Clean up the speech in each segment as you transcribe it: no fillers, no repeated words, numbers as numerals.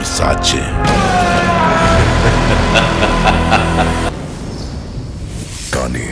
पिशाचे। कानी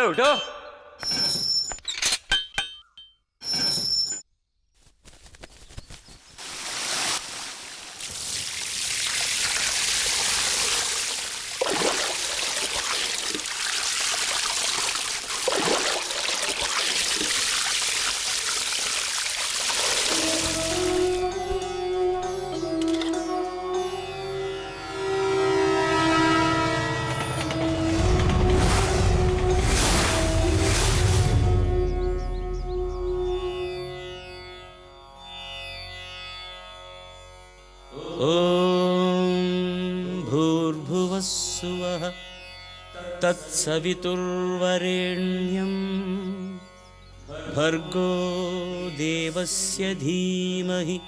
उठो। भूर्भुवस्सुवः तत्सवितुर्वरेण्यं भर्गो देवस्य धीमहि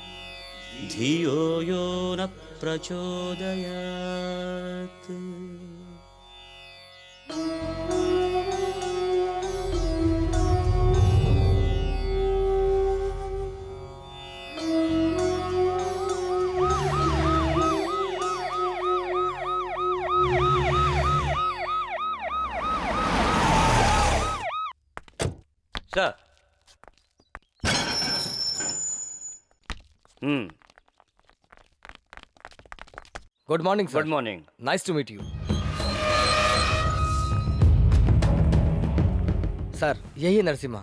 धियो यो न प्रचोदयात्। Sir. Good morning sir. Good morning. Nice to meet you sir. यही है नरसिम्हा।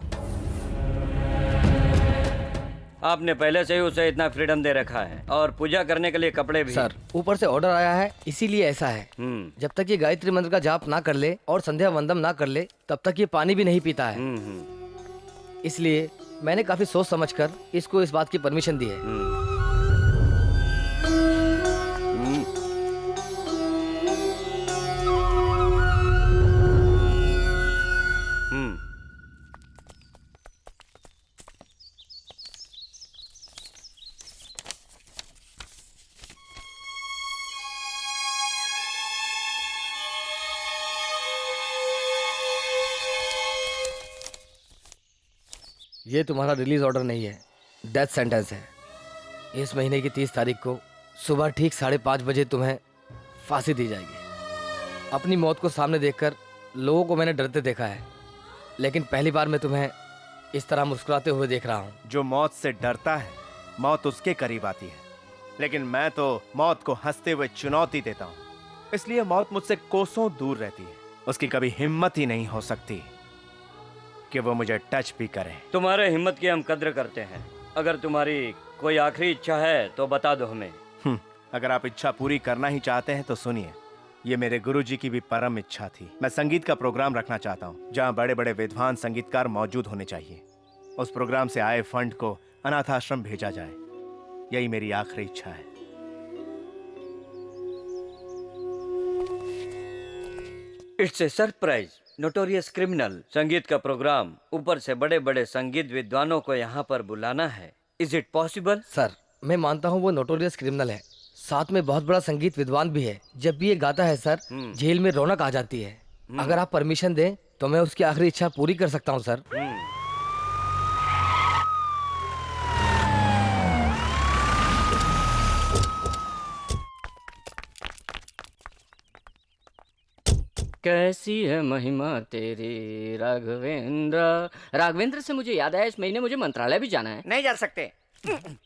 आपने पहले से ही उसे इतना फ्रीडम दे रखा है और पूजा करने के लिए कपड़े भी। सर ऊपर से ऑर्डर आया है, इसीलिए ऐसा है। जब तक ये गायत्री मंत्र का जाप ना कर ले और संध्या वंदन ना कर ले तब तक ये पानी भी नहीं पीता है। इसलिए मैंने काफी सोच समझकर इसको इस बात की परमिशन दी है। ये तुम्हारा रिलीज ऑर्डर नहीं है, डेथ सेंटेंस है। इस महीने की 30 तारीख को सुबह ठीक 5:30 बजे तुम्हें फांसी दी जाएगी। अपनी मौत को सामने देखकर लोगों को मैंने डरते देखा है, लेकिन पहली बार मैं तुम्हें इस तरह मुस्कुराते हुए देख रहा हूँ। जो मौत से डरता है मौत उसके करीब आती है, लेकिन मैं तो मौत को हंसते हुए चुनौती देता हूँ, इसलिए मौत मुझसे कोसों दूर रहती है। उसकी कभी हिम्मत ही नहीं हो सकती कि वो मुझे टच भी करे। तुम्हारे हिम्मत की हम कद्र करते हैं। अगर तुम्हारी कोई आखिरी इच्छा है तो बता दो हमें। अगर आप इच्छा पूरी करना ही चाहते हैं तो सुनिए, ये मेरे गुरुजी की भी परम इच्छा थी। मैं संगीत का प्रोग्राम रखना चाहता हूँ जहाँ बड़े बड़े विद्वान संगीतकार मौजूद होने चाहिए। उस प्रोग्राम से आए फंड को अनाथ आश्रम भेजा जाए। यही मेरी आखिरी इच्छा है। It's a surprise. Notorious criminal संगीत का प्रोग्राम, ऊपर से बड़े बड़े संगीत विद्वानों को यहाँ पर बुलाना है। Is it possible? सर मैं मानता हूँ वो नोटोरियस क्रिमिनल है, साथ में बहुत बड़ा संगीत विद्वान भी है। जब भी ये गाता है सर, झील में रौनक आ जाती है। अगर आप परमिशन दें तो मैं उसकी आखिरी इच्छा पूरी कर सकता हूँ सर। कैसी है महिमा तेरी राघवेंद्र। राघवेंद्र से मुझे याद आया, इस महीने मुझे मंत्रालय भी जाना है। नहीं जा सकते।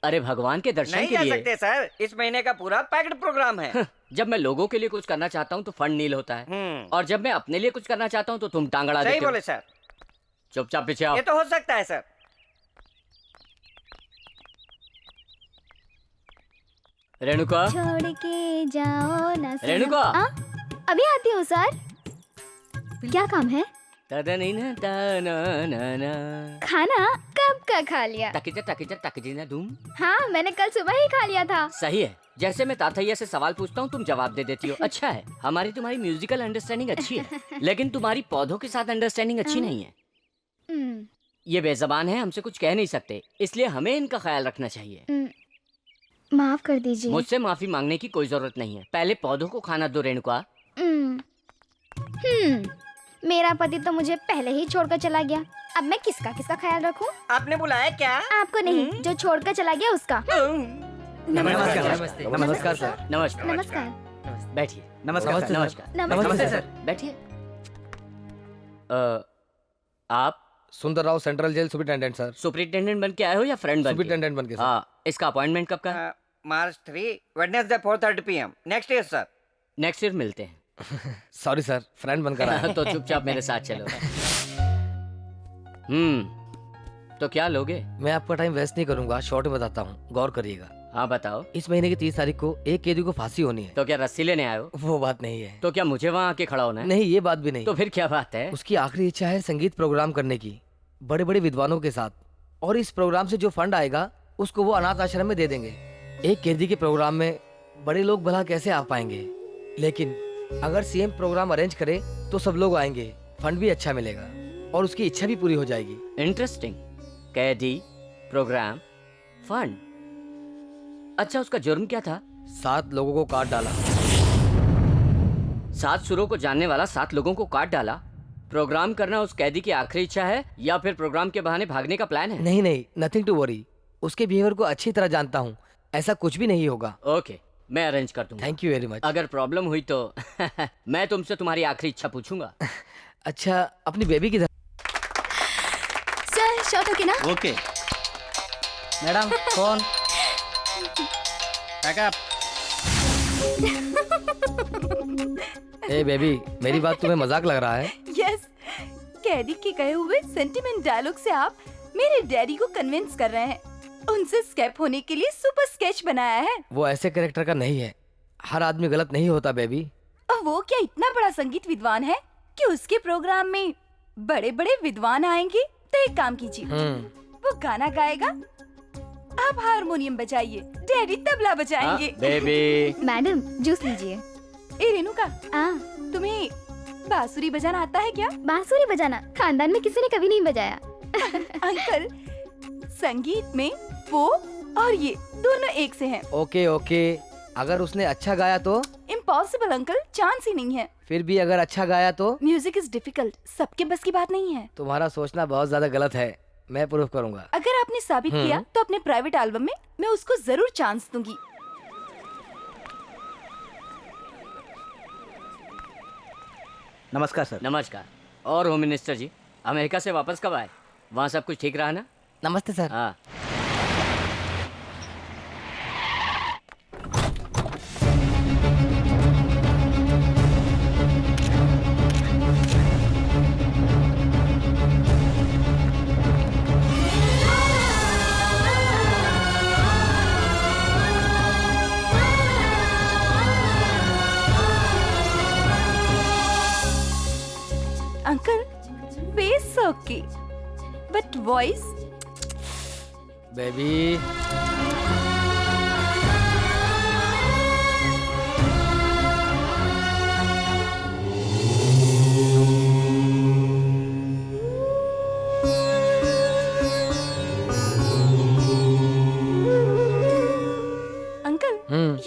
अरे भगवान के दर्शन नहीं के जा लिए। सकते सर, इस महीने का पूरा पैक्ड प्रोग्राम है। जब मैं लोगों के लिए कुछ करना चाहता हूँ तो फंड नील होता है, और जब मैं अपने लिए कुछ करना चाहता हूँ तो तुम टांग अड़ा सही देते हो। बोले सर। चुपचाप पीछे आओ। ये तो हो सकता है सर। रेणुका, छोड़ के जाओ ना सनम। रेणुका। आ? अभी आती हूँ सर। क्या काम है? तदनीना तानानाना। खाना कब का खा लिया? तकिजा धूम। हाँ मैंने कल सुबह ही खा लिया था। सही है, जैसे मैं ताथैया से सवाल पूछता हूँ तुम जवाब दे देती हो। अच्छा है, हमारी तुम्हारी म्यूजिकल अंडरस्टैंडिंग अच्छी है, लेकिन तुम्हारी पौधों के साथ अंडरस्टैंडिंग अच्छी नहीं है। ये बेजबान है, हमसे कुछ कह नहीं सकते, इसलिए हमें इनका ख्याल रखना चाहिए। माफ कर दीजिए। मुझसे माफी मांगने की कोई जरूरत नहीं है, पहले पौधों को खाना दो रेणुका। मेरा पति तो मुझे पहले ही छोड़कर चला गया, अब मैं किसका किसका ख्याल रखूं? आपने बुलाया क्या? आपको नहीं, जो छोड़कर चला गया उसका। नमस्कार। नमस्कार सर। नमस्कार। नमस्कार। बैठिए। नमस्कार नमस्कार। नमस्ते सर, बैठिए। आप Sundar Rao central jail superintendent sir. Superintendent बन के आए हो या फ्रेंड बन के? सुपरिटेंडेंट बन के सर। हाँ, इसका अपॉइंटमेंट कब का है? मार्च 3 Wednesday 4:30 PM next year sir. Next year मिलते हैं। सॉरी सर, फ्रेंड बनकर आया। तो चुपचाप मेरे साथ चलो। तो क्या लोगे? मैं आपका टाइम वेस्ट नहीं करूंगा, शॉर्ट में बताता हूँ, गौर करिएगा। हाँ बताओ। इस महीने की 30 तारीख को एक कैदी को फांसी होनी है। तो क्या रस्सी लेने आए हो? वो बात नहीं है। तो क्या मुझे वहाँ आके खड़ा होना है? नहीं, ये बात भी नहीं। तो फिर क्या बात है? उसकी आखिरी इच्छा है संगीत प्रोग्राम करने की, बड़े बड़े विद्वानों के साथ, और इस प्रोग्राम से जो फंड आएगा उसको वो अनाथ आश्रम में दे देंगे। एक कैदी के प्रोग्राम में बड़े लोग भला कैसे आ पाएंगे, लेकिन अगर सीएम प्रोग्राम अरेंज करे तो सब लोग आएंगे, फंड भी अच्छा मिलेगा और उसकी इच्छा भी पूरी हो जाएगी। इंटरेस्टिंग। कैदी, प्रोग्राम, फंड। अच्छा, उसका जुर्म क्या था? 7 लोगों को काट डाला। 7 सुरों को जानने वाला 7 लोगों को काट डाला। प्रोग्राम करना उस कैदी की आखिरी इच्छा है या फिर प्रोग्राम के बहाने भागने का प्लान है? नहीं नहीं, नथिंग टू वरी। उसके बिहेवियर को अच्छी तरह जानता हूँ, ऐसा कुछ भी नहीं होगा। ओके, मैं अरेंज कर दूंगा। Thank you very much. अगर प्रॉब्लम हुई तो मैं तुमसे तुम्हारी आखिरी इच्छा पूछूंगा। अच्छा, अपनी बेबी किधर? सर शॉट होके ना? ओके मैडम, कौन? ए बेबी, मेरी बात तुम्हें मजाक लग रहा है? यस, कैदी के कहे हुए सेंटिमेंट डायलॉग से आप मेरे डैडी को कन्विंस कर रहे हैं। उनसे स्केप होने के लिए सुपर स्केच बनाया है। वो ऐसे कैरेक्टर का नहीं है, हर आदमी गलत नहीं होता बेबी। और वो क्या इतना बड़ा संगीत विद्वान है कि उसके प्रोग्राम में बड़े बड़े विद्वान आएंगे? तो एक काम कीजिए, वो गाना गाएगा, आप हारमोनियम बजाइए, डैडी तबला बजाएंगे। बेबी। मैडम जूस लीजिए। ए रेणुका, तुम्हें बांसुरी बजाना आता है क्या? बांसुरी बजाना खानदान में किसी ने कभी नहीं बजाया। अंकल, संगीत में वो और ये दोनों एक से हैं। ओके ओके, अगर उसने अच्छा गाया तो? इम्पॉसिबल अंकल, चांस ही नहीं है। फिर भी अगर अच्छा गाया तो? म्यूजिक इज डिफिकल्ट, सबके बस की बात नहीं है। तुम्हारा सोचना बहुत ज्यादा गलत है, मैं प्रूफ करूंगा। अगर आपने साबित किया तो अपने प्राइवेट एल्बम में मैं उसको जरूर चांस दूंगी। नमस्कार सर। नमस्कार। और होम मिनिस्टर जी, अमेरिका से वापस कब आए? वहाँ सब कुछ ठीक रहा ना? नमस्ते सर। हाँ। Uncle, face okay but voice. Baby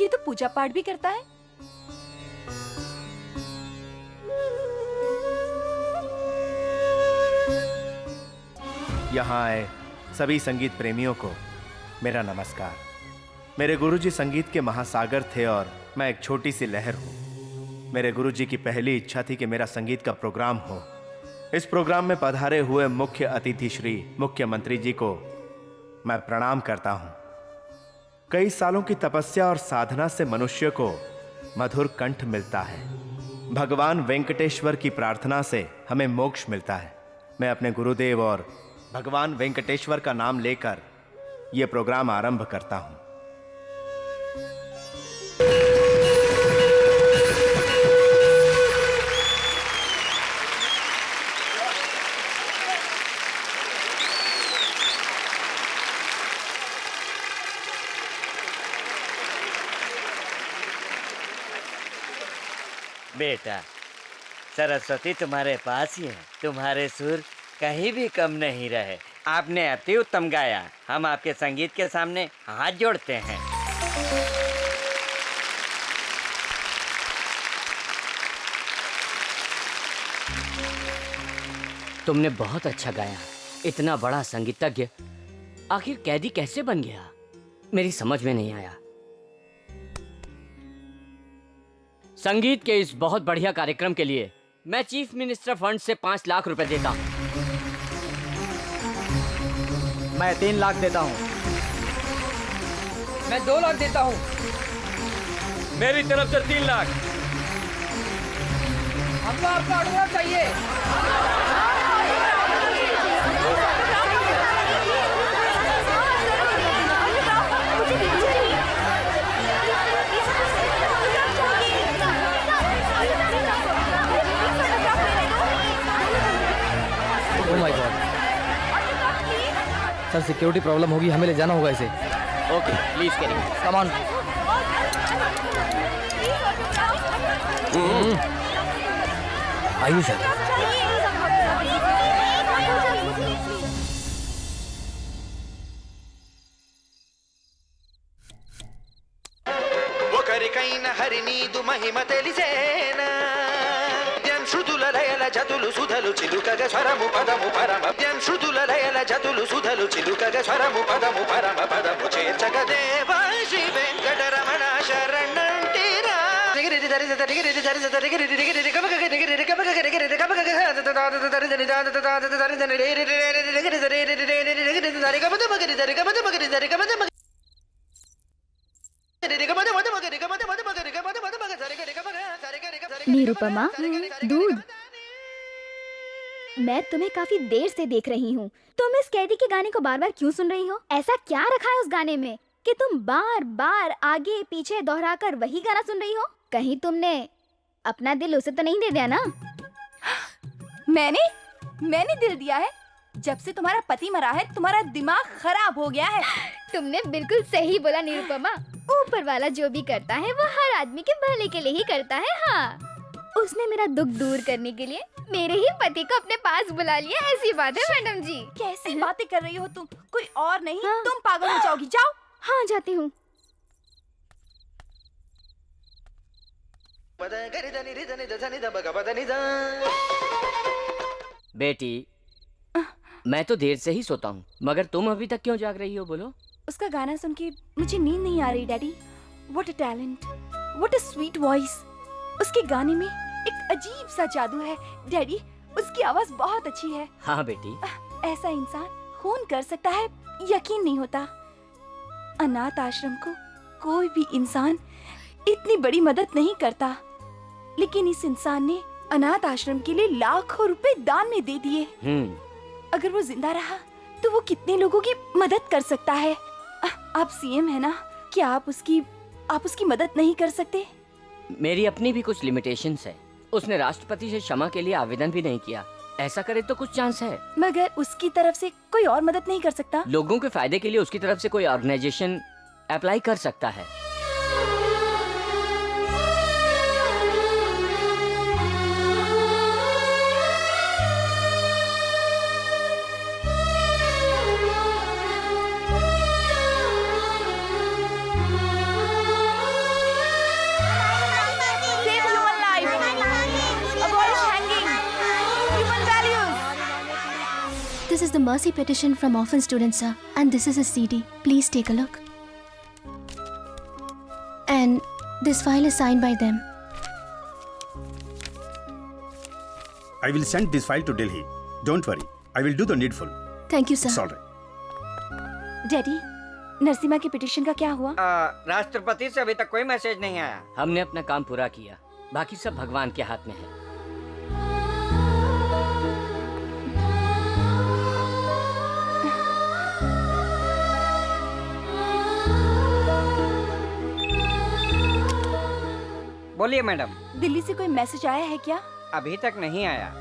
ये तो पूजा पाठ भी करता है। यहाँ आए सभी संगीत प्रेमियों को मेरा नमस्कार। मेरे गुरुजी संगीत के महासागर थे और मैं एक छोटी सी लहर हूँ। मेरे गुरुजी की पहली इच्छा थी कि मेरा संगीत का प्रोग्राम हो। इस प्रोग्राम में पधारे हुए मुख्य अतिथि श्री मुख्यमंत्री जी को मैं प्रणाम करता हूँ। कई सालों की तपस्या और साधना से मनुष्य को मधुर कंठ मिलता है। भगवान वेंकटेश्वर की प्रार्थना से हमें मोक्ष मिलता है। मैं अपने गुरुदेव और भगवान वेंकटेश्वर का नाम लेकर यह प्रोग्राम आरंभ करता हूं। बेटा, सरस्वती तुम्हारे पास ही है। तुम्हारे सुर कहीं भी कम नहीं रहे। आपने अति उत्तम गाया। हम आपके संगीत के सामने हाथ जोड़ते हैं। तुमने बहुत अच्छा गाया। इतना बड़ा संगीतज्ञ आखिर कैदी कैसे बन गया, मेरी समझ में नहीं आया। संगीत के इस बहुत बढ़िया कार्यक्रम के लिए मैं चीफ मिनिस्टर फंड से 5 लाख रुपए देता हूं। मैं 3 लाख देता हूँ। मैं 2 लाख देता हूँ। मेरी तरफ से 3 लाख। हमको आपका ऑर्डर चाहिए। Oh my God, sir security problem होगी, हमें ले जाना होगा इसे। Okay, please carry. Come on. आइए सर। ఒకరికైన హరినీదు మహిమ తెలిసేనా శృతుల లయల జతులు సుధలు చిలుకగ స్వరము పదము పరమ శృతుల లయల జతులు సుధలు చిలుకగ స్వరము పదము పరమ పదము చేర్చగ దేవా శ్రీ వెంకటరమణ శరణంటిరా निरुपमा, दूध। मैं तुम्हें काफी देर से देख रही हूँ। तुम इस कैदी के गाने को बार बार क्यों सुन रही हो? ऐसा क्या रखा है उस गाने में कि तुम बार बार आगे पीछे दोहराकर वही गाना सुन रही हो? कहीं तुमने अपना दिल उसे तो नहीं दे दिया ना? मैंने दिल दिया है। जब से तुम्हारा पति मरा है तुम्हारा दिमाग खराब हो गया है। तुमने बिल्कुल सही बोला निरुपमा। ऊपर वाला जो भी करता है वो हर आदमी के भले के लिए ही करता है। हाँ, उसने मेरा दुख दूर करने के लिए मेरे ही पति को अपने पास बुला लिया। ऐसी बात है मैडम जी। कैसी बातें कर रही हो तुम? कोई और नहीं, हाँ। तुम पागल हो जाओगी। जाओ। हाँ, जाती हूँ। बेटी, मैं तो देर से ही सोता हूँ, मगर तुम अभी तक क्यों जाग रही हो? बोलो। उसका गाना सुन के मुझे नींद नहीं आ रही daddy. What a talent, what a sweet voice. उसके गाने में एक अजीब सा जादू है डैडी। उसकी आवाज बहुत अच्छी है। हाँ बेटी। ऐसा इंसान खून कर सकता है, यकीन नहीं होता। अनाथ आश्रम को कोई भी इंसान इतनी बड़ी मदद नहीं करता, लेकिन इस इंसान ने अनाथ आश्रम के लिए लाखों रुपए दान में दे दिए। अगर वो जिंदा रहा तो वो कितने लोगों की मदद कर सकता है। आप सीएम है ना, क्या आप उसकी मदद नहीं कर सकते? मेरी अपनी भी कुछ लिमिटेशंस है। उसने राष्ट्रपति से क्षमा के लिए आवेदन भी नहीं किया। ऐसा करे तो कुछ चांस है। मगर उसकी तरफ से कोई और मदद नहीं कर सकता? लोगों के फायदे के लिए उसकी तरफ से कोई ऑर्गेनाइजेशन अप्लाई कर सकता है। This is the mercy petition from orphan students, sir. And this is a CD. Please take a look. And this file is signed by them. I will send this file to Delhi. Don't worry. I will do the needful. Thank you, sir. It's all right. Daddy, Narasimha की petition का क्या हुआ? राष्ट्रपति से अभी तक कोई message नहीं आया। हमने अपना काम पूरा किया, बाकी सब भगवान के हाथ में है। बोलिए मैडम। दिल्ली से कोई मैसेज आया है क्या? अभी तक नहीं आया।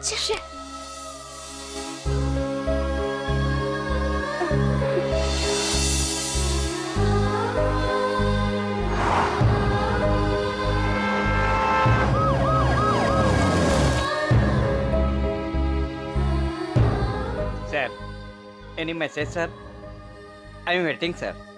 Sir, any message sir? I am waiting sir.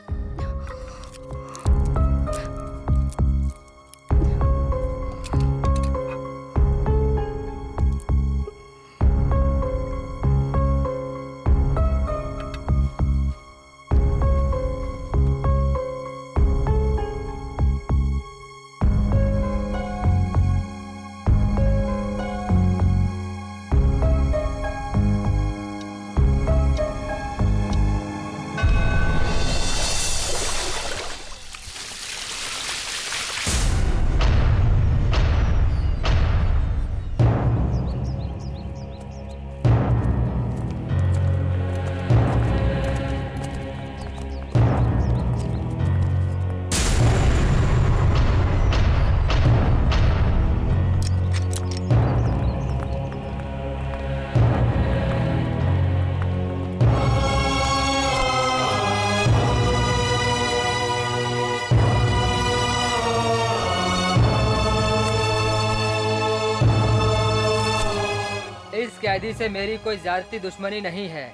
इस कैदी से मेरी कोई ज्यादती दुश्मनी नहीं है।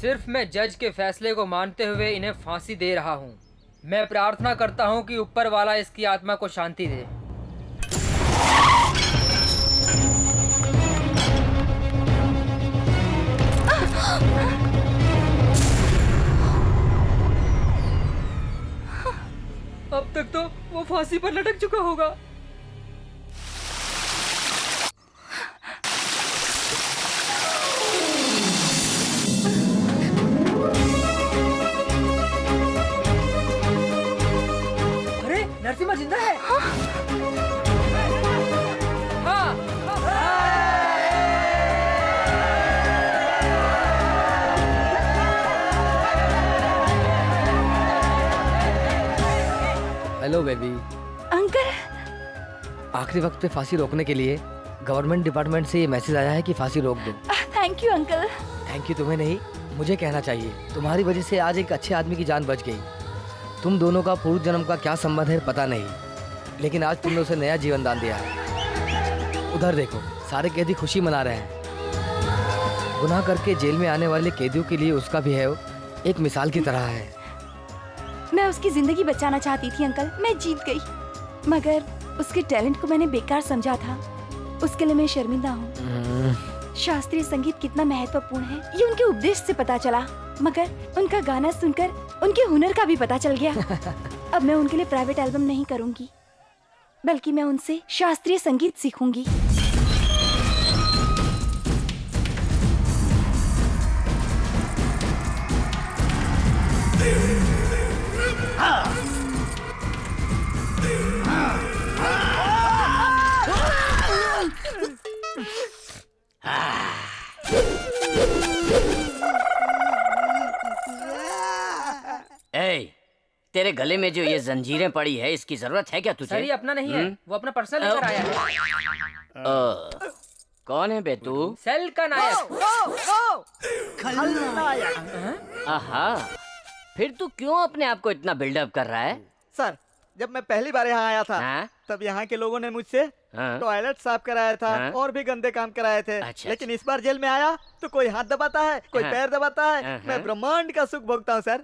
सिर्फ मैं जज के फैसले को मानते हुए इन्हें फांसी दे रहा हूँ। मैं प्रार्थना करता हूँ कि ऊपर वाला इसकी आत्मा को शांति दे। अब तक तो वो फांसी पर लटक चुका होगा। नरसिम्हा जिंदा है। हाँ। Hello baby. अंकल, आखिरी वक्त पे फांसी रोकने के लिए गवर्नमेंट डिपार्टमेंट से ये मैसेज आया है कि फांसी रोक दो। Thank you uncle. Thank you तुम्हें नहीं, मुझे कहना चाहिए। तुम्हारी वजह से आज एक अच्छे आदमी की जान बच गई। तुम दोनों का पूर्व जन्म का क्या संबंध है पता नहीं, लेकिन आज तुमने उसे नया जीवन दान दिया है। उधर देखो, सारे कैदी खुशी मना रहे हैं। गुनाह करके जेल में आने वाले कैदियों के लिए उसका भी है एक मिसाल की तरह है। मैं उसकी जिंदगी बचाना चाहती थी अंकल, मैं जीत गई, मगर उसके टैलेंट को मैंने बेकार समझा था। उसके लिए मैं शर्मिंदा हूँ। शास्त्रीय संगीत कितना महत्वपूर्ण है ये उनके उपदेश से पता चला, मगर उनका गाना सुनकर उनके हुनर का भी पता चल गया। अब मैं उनके लिए प्राइवेट एल्बम नहीं करूंगी, बल्कि मैं उनसे शास्त्रीय संगीत सीखूंगी। तेरे गले में जो ये जंजीरें पड़ी है, इसकी जरूरत है क्या तुझे? सर, ये अपना नहीं है, वो अपना पर्सनल लेकर आया है। कौन है बे तू? सेल का नायक। आहा, फिर तू क्यों अपने आप को इतना बिल्डअप कर रहा है? सर, जब मैं पहली बार यहाँ आया था तब यहाँ के लोगों ने मुझसे टॉयलेट साफ कराया था और भी गंदे काम कराए थे। लेकिन इस बार जेल में आया तो कोई हाथ दबाता है, कोई पैर दबाता है। मैं ब्रह्मांड का सुख भोगता हूँ सर।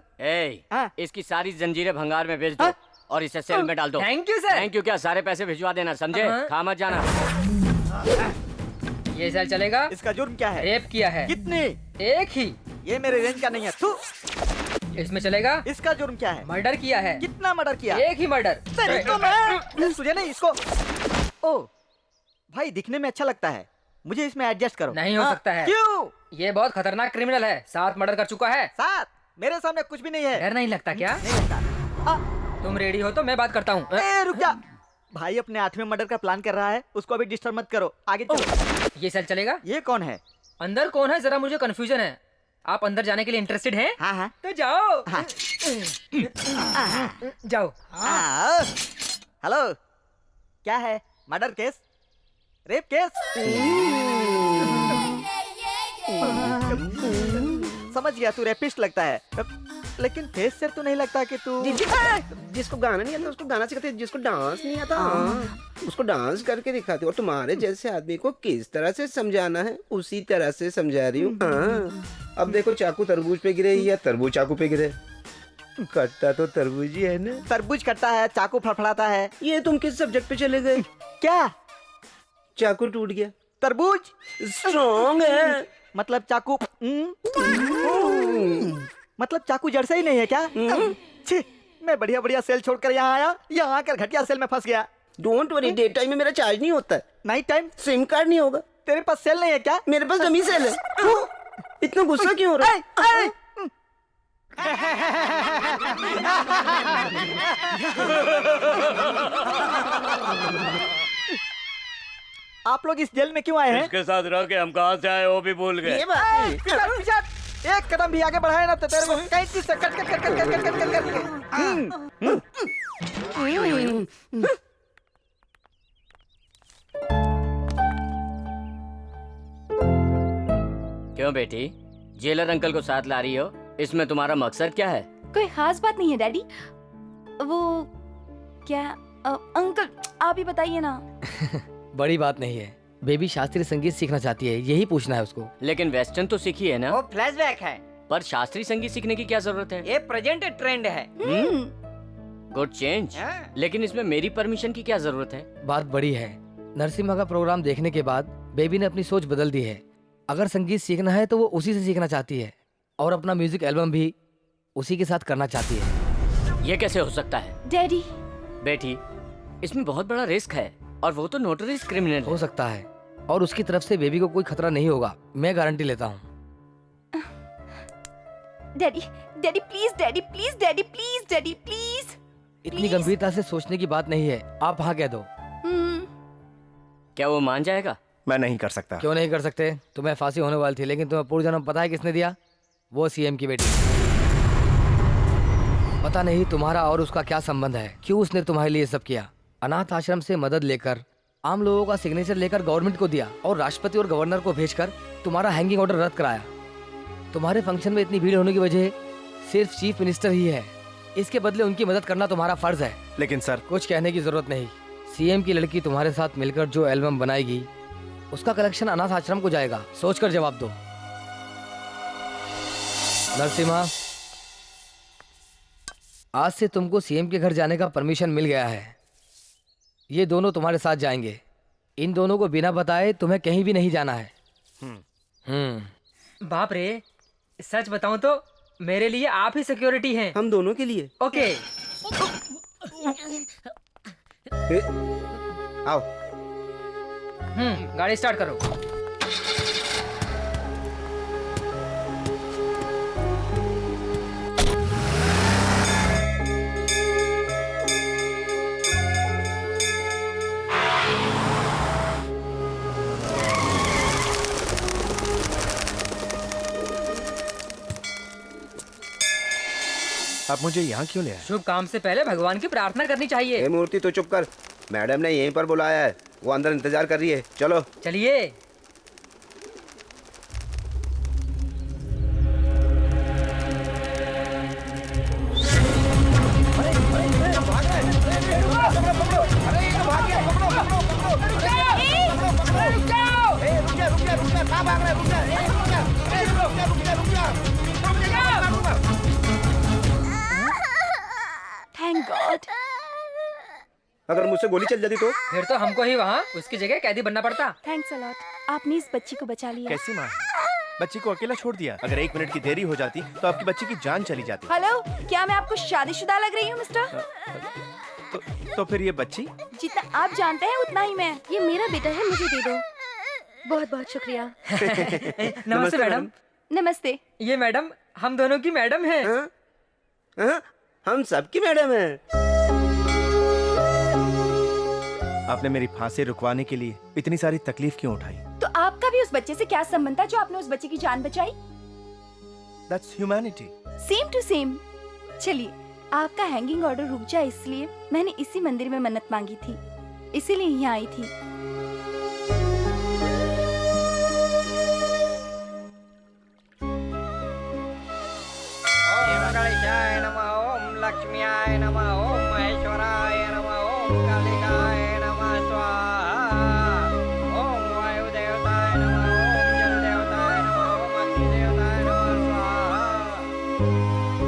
इसकी सारी जंजीरें भंगार में बेच दो और इसे सेल में डाल दो। Thank you sir. Thank you क्या, सारे पैसे भिजवा देना, समझे? खा मत जाना। ये सेल चलेगा? इसका जुर्म क्या है? रेप किया है। कितने? एक ही। ये मेरे रेंज का नहीं है। तू इसमें चलेगा? इसका जुर्म क्या है? मर्डर किया है। कितना मर्डर किया? एक ही मर्डर। तेरे तो मैं तुझे नहीं इसको। ओ भाई दिखने में अच्छा लगता है, मुझे इसमें एडजस्ट करो। नहीं हो सकता है। क्यों? ये बहुत खतरनाक क्रिमिनल है, 7 मर्डर कर चुका है। 7? मेरे सामने कुछ भी नहीं है। डर नहीं लगता क्या? नहीं लगता। तुम रेडी हो तो मैं बात करता हूँ। रुक जा। भाई अपने 8वें मर्डर का प्लान कर रहा है, उसको अभी डिस्टर्ब मत करो, आगे चलो। ये सेल चलेगा? ये कौन है? अंदर कौन है जरा मुझे कंफ्यूजन है। आप अंदर जाने के लिए इंटरेस्टेड हैं? हाँ हाँ। तो जाओ। हाँ। जाओ। हेलो, क्या है? Murder case? Rape case? समझ गया, तू रेपिस्ट लगता है, लेकिन फेस से तो नहीं लगता कि तू। जिसको गाना नहीं आता उसको गाना सिखाते, जिसको डांस नहीं आता उसको डांस करके दिखाते। और तुम्हारे जैसे आदमी को किस तरह से समझाना है उसी तरह से समझा रही हूँ। अब देखो चाकू तरबूज पे गिरे या तरबूज चाकू पे गिरे, कटता तो तरबूज ही है ना। तरबूज कटता है, चाकू फड़फड़ाता है। ये तुम किस सब्जेक्ट पे चले गए? क्या? चाकू टूट गया। तरबूज स्ट्रॉन्ग है, मतलब चाकू मतलब चाकू जड़ से ही नहीं है क्या? छी, मैं बढ़िया बढ़िया सेल छोड़कर यहाँ आया, यहाँ आकर घटिया सेल में फंस गया। डोंट वरी, डे टाइम में मेरा चार्ज नहीं होता है। नाइट टाइम सिम कार्ड नहीं होगा। तेरे पास सेल नहीं है क्या? मेरे पास डमी सेल है। इतना गुस्सा क्यों हो रहा है? आप लोग इस जेल में क्यों आए हैं? इसके साथ रह के हम कहाँ से आए वो भी भूल गए। एक कदम भी आगे बढ़ाए ना तो तेरे को कैंची से cut cut cut cut cut cut cut cut क्यों बेटी, जेलर अंकल को साथ ला रही हो? इसमें तुम्हारा मकसद क्या है? कोई खास बात नहीं है डैडी। वो क्या अंकल आप ही बताइए ना। बड़ी बात नहीं है, बेबी शास्त्रीय संगीत सीखना चाहती है, यही पूछना है उसको। लेकिन वेस्टर्न तो सीखी है ना? वो फ्लैशबैक है। पर शास्त्रीय संगीत सीखने की क्या जरूरत है? ये प्रेजेंट ट्रेंड है। Good change. लेकिन इसमें मेरी परमिशन की क्या जरूरत है? बात बड़ी है। नरसिम्हा का प्रोग्राम देखने के बाद बेबी ने अपनी सोच बदल दी है। अगर संगीत सीखना है तो वो उसी से सीखना चाहती है और अपना म्यूजिक एल्बम भी उसी के साथ करना चाहती है। ये कैसे हो सकता है? डैडी बेटी, इसमें बहुत बड़ा रिस्क है और वो तो नोटरीज क्रिमिनल हो सकता है और उसकी तरफ से बेबी को कोई खतरा नहीं होगा, मैं गारंटी लेता हूँ। Daddy daddy please, daddy please, daddy please, daddy please. इतनी गंभीरता से सोचने की बात नहीं है, आप हाँ कह दो। क्या वो मान जाएगा? मैं नहीं कर सकता। क्यों नहीं कर सकते? तुम्हें फांसी होने वाली थी, लेकिन तुम्हें पूर्व जन्म पता है किसने दिया? वो सीएम की बेटी। पता नहीं तुम्हारा और उसका क्या संबंध है, क्यों उसने तुम्हारे लिए सब किया। अनाथ आश्रम से मदद लेकर आम लोगों का सिग्नेचर लेकर गवर्नमेंट को दिया और राष्ट्रपति और गवर्नर को भेजकर तुम्हारा हैंगिंग ऑर्डर रद्द कराया। तुम्हारे फंक्शन में इतनी भीड़ होने की वजह सिर्फ चीफ मिनिस्टर ही है। इसके बदले उनकी मदद करना तुम्हारा फर्ज है। लेकिन सर, कुछ कहने की जरूरत नहीं। सीएम की लड़की तुम्हारे साथ मिलकर जो एल्बम बनाएगी उसका कलेक्शन अनाथ आश्रम को जाएगा। सोचकर जवाब दो। नरसिम्हा, आज से तुमको सीएम के घर जाने का परमिशन मिल गया है। ये दोनों तुम्हारे साथ जाएंगे। इन दोनों को बिना बताए तुम्हें कहीं भी नहीं जाना है। बाप रे, सच बताऊं तो मेरे लिए आप ही सिक्योरिटी हैं। हम दोनों के लिए। ओके। आओ। गाड़ी स्टार्ट करो। आप मुझे यहाँ क्यों ले आए? शुभ काम से पहले भगवान की प्रार्थना करनी चाहिए। मूर्ति तो चुप कर, मैडम ने यहीं पर बुलाया है, वो अंदर इंतजार कर रही है। चलो चलिए। Thank God. अगर मुझसे गोली चल जाती तो? फिर तो हमको ही वहाँ उसकी जगह कैदी बनना पड़ता। थैंक्स अलॉट, आपने इस बच्ची को बचा लिया। कैसी माँ है? बच्ची को अकेला छोड़ दिया। अगर 1 मिनट की देरी हो जाती तो आपकी बच्ची की जान चली जाती। हेलो, क्या मैं आपको शादीशुदा लग रही हूँ मिस्टर? तो फिर ये बच्ची? जितना आप जानते हैं उतना ही मैं। ये मेरा बेटा है, मुझे दे दो। बहुत बहुत शुक्रिया। नमस्ते मैडम। नमस्ते। ये मैडम हम दोनों की मैडम है। हम सबकी मैडम है। आपने मेरी फांसी रुकवाने के लिए इतनी सारी तकलीफ क्यों उठाई? तो आपका भी उस बच्चे से क्या संबंध था जो आपने उस बच्चे की जान बचाई? That's humanity. Same to same. चलिए, आपका हैंगिंग ऑर्डर रुक जाए इसलिए मैंने इसी मंदिर में मन्नत मांगी थी, इसीलिए यहाँ आई थी। गणेशाय नमः, ओम लक्ष्म्याय नमः, ओम महेश्वराय नमः, ओम कालिकाय नमः स्वाहा, ओम वायु देवताय नमः, ओम जल देवताय नमः, ओम अग्नि देवताय नमः स्वाहा।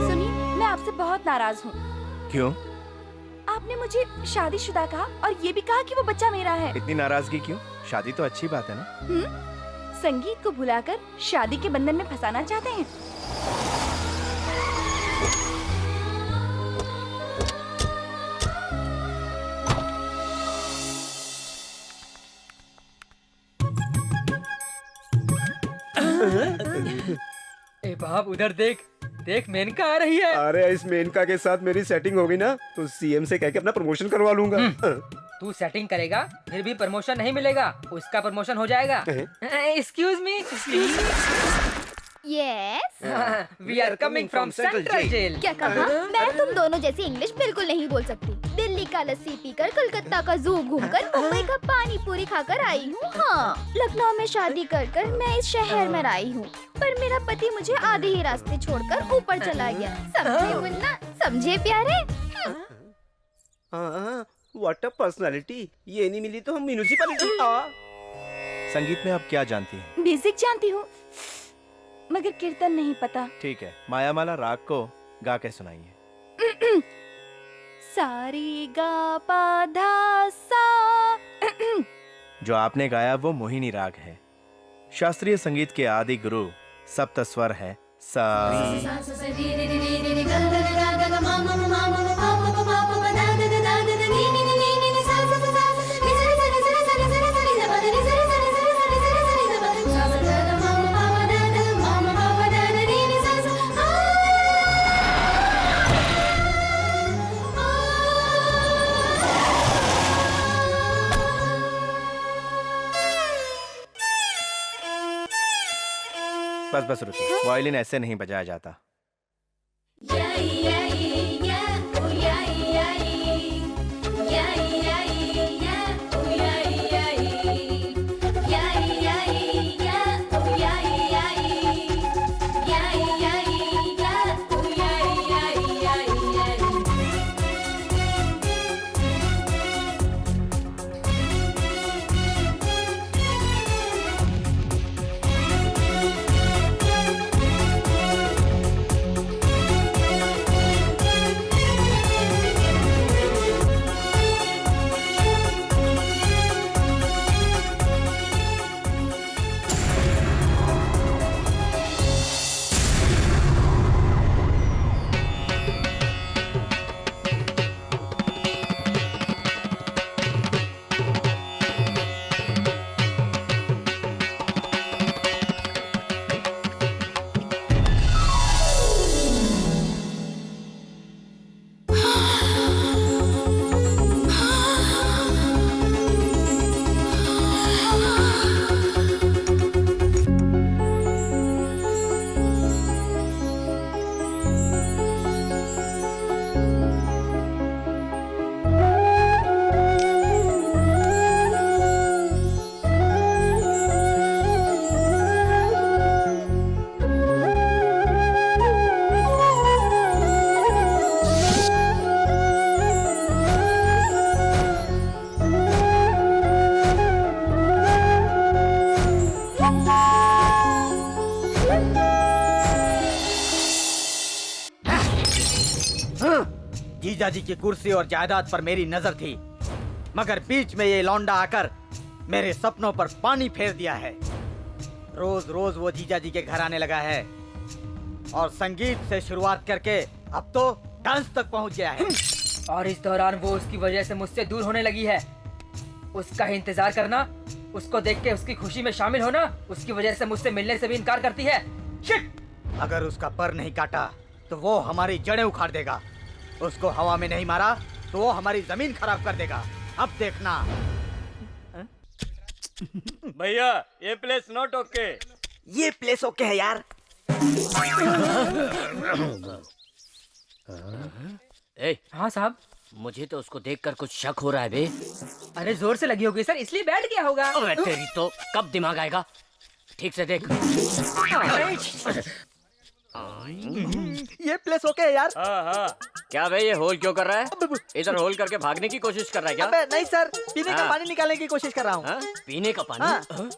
सुनिए, मैं आपसे बहुत नाराज हूँ। क्यों? आपने मुझे शादीशुदा कहा और ये भी कहा कि वो बच्चा मेरा है। इतनी नाराजगी क्यों? शादी तो अच्छी बात है ना। संगीत को भुलाकर शादी के बंधन में फंसाना चाहते हैं। ए बाप, उधर देख देख, मेनका आ रही है। अरे इस मेनका के साथ मेरी सेटिंग होगी ना तो सीएम से कह के अपना प्रमोशन करवा लूंगा। तू सेटिंग करेगा फिर भी प्रमोशन नहीं मिलेगा, उसका प्रमोशन हो जाएगा। Excuse me, yes, we are coming from central jail. क्या कहा? मैं तुम दोनों जैसी इंग्लिश बिल्कुल नहीं बोल सकती। दिल्ली का लस्सी पीकर, कलकत्ता का जू घूमकर, मुंबई का पानी पूरी खाकर आई हूँ। हाँ, लखनऊ में शादी कर मैं इस शहर में आई हूँ, पर मेरा पति मुझे आधे ही रास्ते छोड़कर ऊपर चला गया। समझे मुन्ना, समझे प्यारे? What a personality. ये नहीं मिली तो हम म्यूनिसिपैलिटी। संगीत में आप क्या जानती हैं? बेसिक जानती हूँ, मगर कीर्तन नहीं पता। ठीक है, मायामाला राग को गा के सुनाइए। सारी गा पा धा सा। जो आपने गाया वो मोहिनी राग है। शास्त्रीय संगीत के आदि गुरु सप्त स्वर है सा। बस रुकिए, वायलिन ऐसे नहीं बजाया जाता। जीजा जी की कुर्सी और जायदाद पर मेरी नजर थी, मगर बीच में ये लौंडा आकर मेरे सपनों पर पानी फेर दिया है। रोज रोज वो जीजा जी के घर आने लगा है और संगीत से शुरुआत करके अब तो डांस तक पहुंच गया है। और इस दौरान वो उसकी वजह से मुझसे दूर होने लगी है। उसका ही इंतजार करना, उसको देख के उसकी खुशी में शामिल होना, उसकी वजह से मुझसे मिलने से भी इनकार करती है। शिट! अगर उसका पर नहीं काटा तो वो हमारी जड़ें उखाड़ देगा। उसको हवा में नहीं मारा तो वो हमारी जमीन खराब कर देगा। अब देखना। भैया ये प्लेस नॉट ओके। ये प्लेस ओके है यार। ए, हाँ साहब। मुझे तो उसको देखकर कुछ शक हो रहा है बे। अरे जोर से लगी होगी सर, इसलिए बैठ गया होगा। अबे तेरी तो कब दिमाग आएगा? ठीक से देख। ये प्लेस ओके है यार। हाँ। क्या बे ये होल क्यों कर रहा है? इधर होल करके भागने की कोशिश कर रहा है क्या? अबे नहीं सर, पीने का हाँ। पानी निकालने की कोशिश कर रहा हूँ। पीने का पानी? हाँ।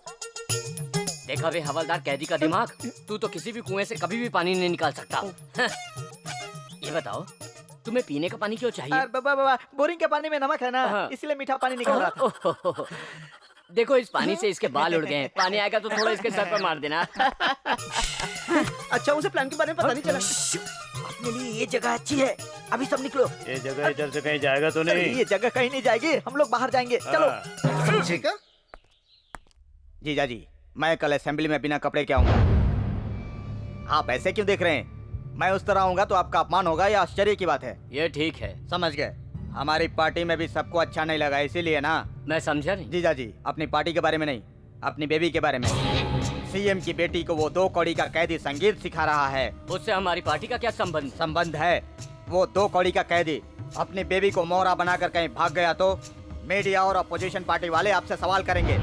देखा बे हवलदार कैदी का दिमाग। तू तो किसी भी कुएं से कभी भी पानी नहीं निकाल सकता। ये बताओ तुम्हें पीने का पानी क्यों चाहिए? बाबा बोरिंग के पानी में नमक है ना, इसलिए मीठा पानी निकल रहा था। देखो इस पानी से इसके बाल उड़ गए हैं। पानी आएगा तो थोड़ा इसके सर पर मार देना। अच्छा उसे प्लान के बारे में पता नहीं चला। अपने लिए ये जगह अच्छी है, अभी सब निकलो। ये जगह इधर से कहीं जाएगा तो नहीं? ये जगह कहीं नहीं जाएगी, हम लोग बाहर जाएंगे। चलो। ठीक है जीजा जी, मैं कल असेंबली में बिना कपड़े के आऊंगा। आप ऐसे क्यों देख रहे हैं? मैं उस तरह आऊंगा तो आपका अपमान होगा या आश्चर्य की बात है? ये ठीक है। समझ गए। हमारी पार्टी में भी सबको अच्छा नहीं लगा, इसीलिए ना। मैं समझा नहीं। जीजा जी, अपनी पार्टी के बारे में नहीं, अपनी बेबी के बारे में। सीएम की बेटी को वो 2 कौड़ी का कैदी संगीत सिखा रहा है। उससे हमारी पार्टी का क्या संबंध? संबंध है। वो 2 कौड़ी का कैदी अपनी बेबी को मोहरा बनाकर कहीं भाग गया तो मीडिया और अपोजिशन पार्टी वाले आपसे सवाल करेंगे।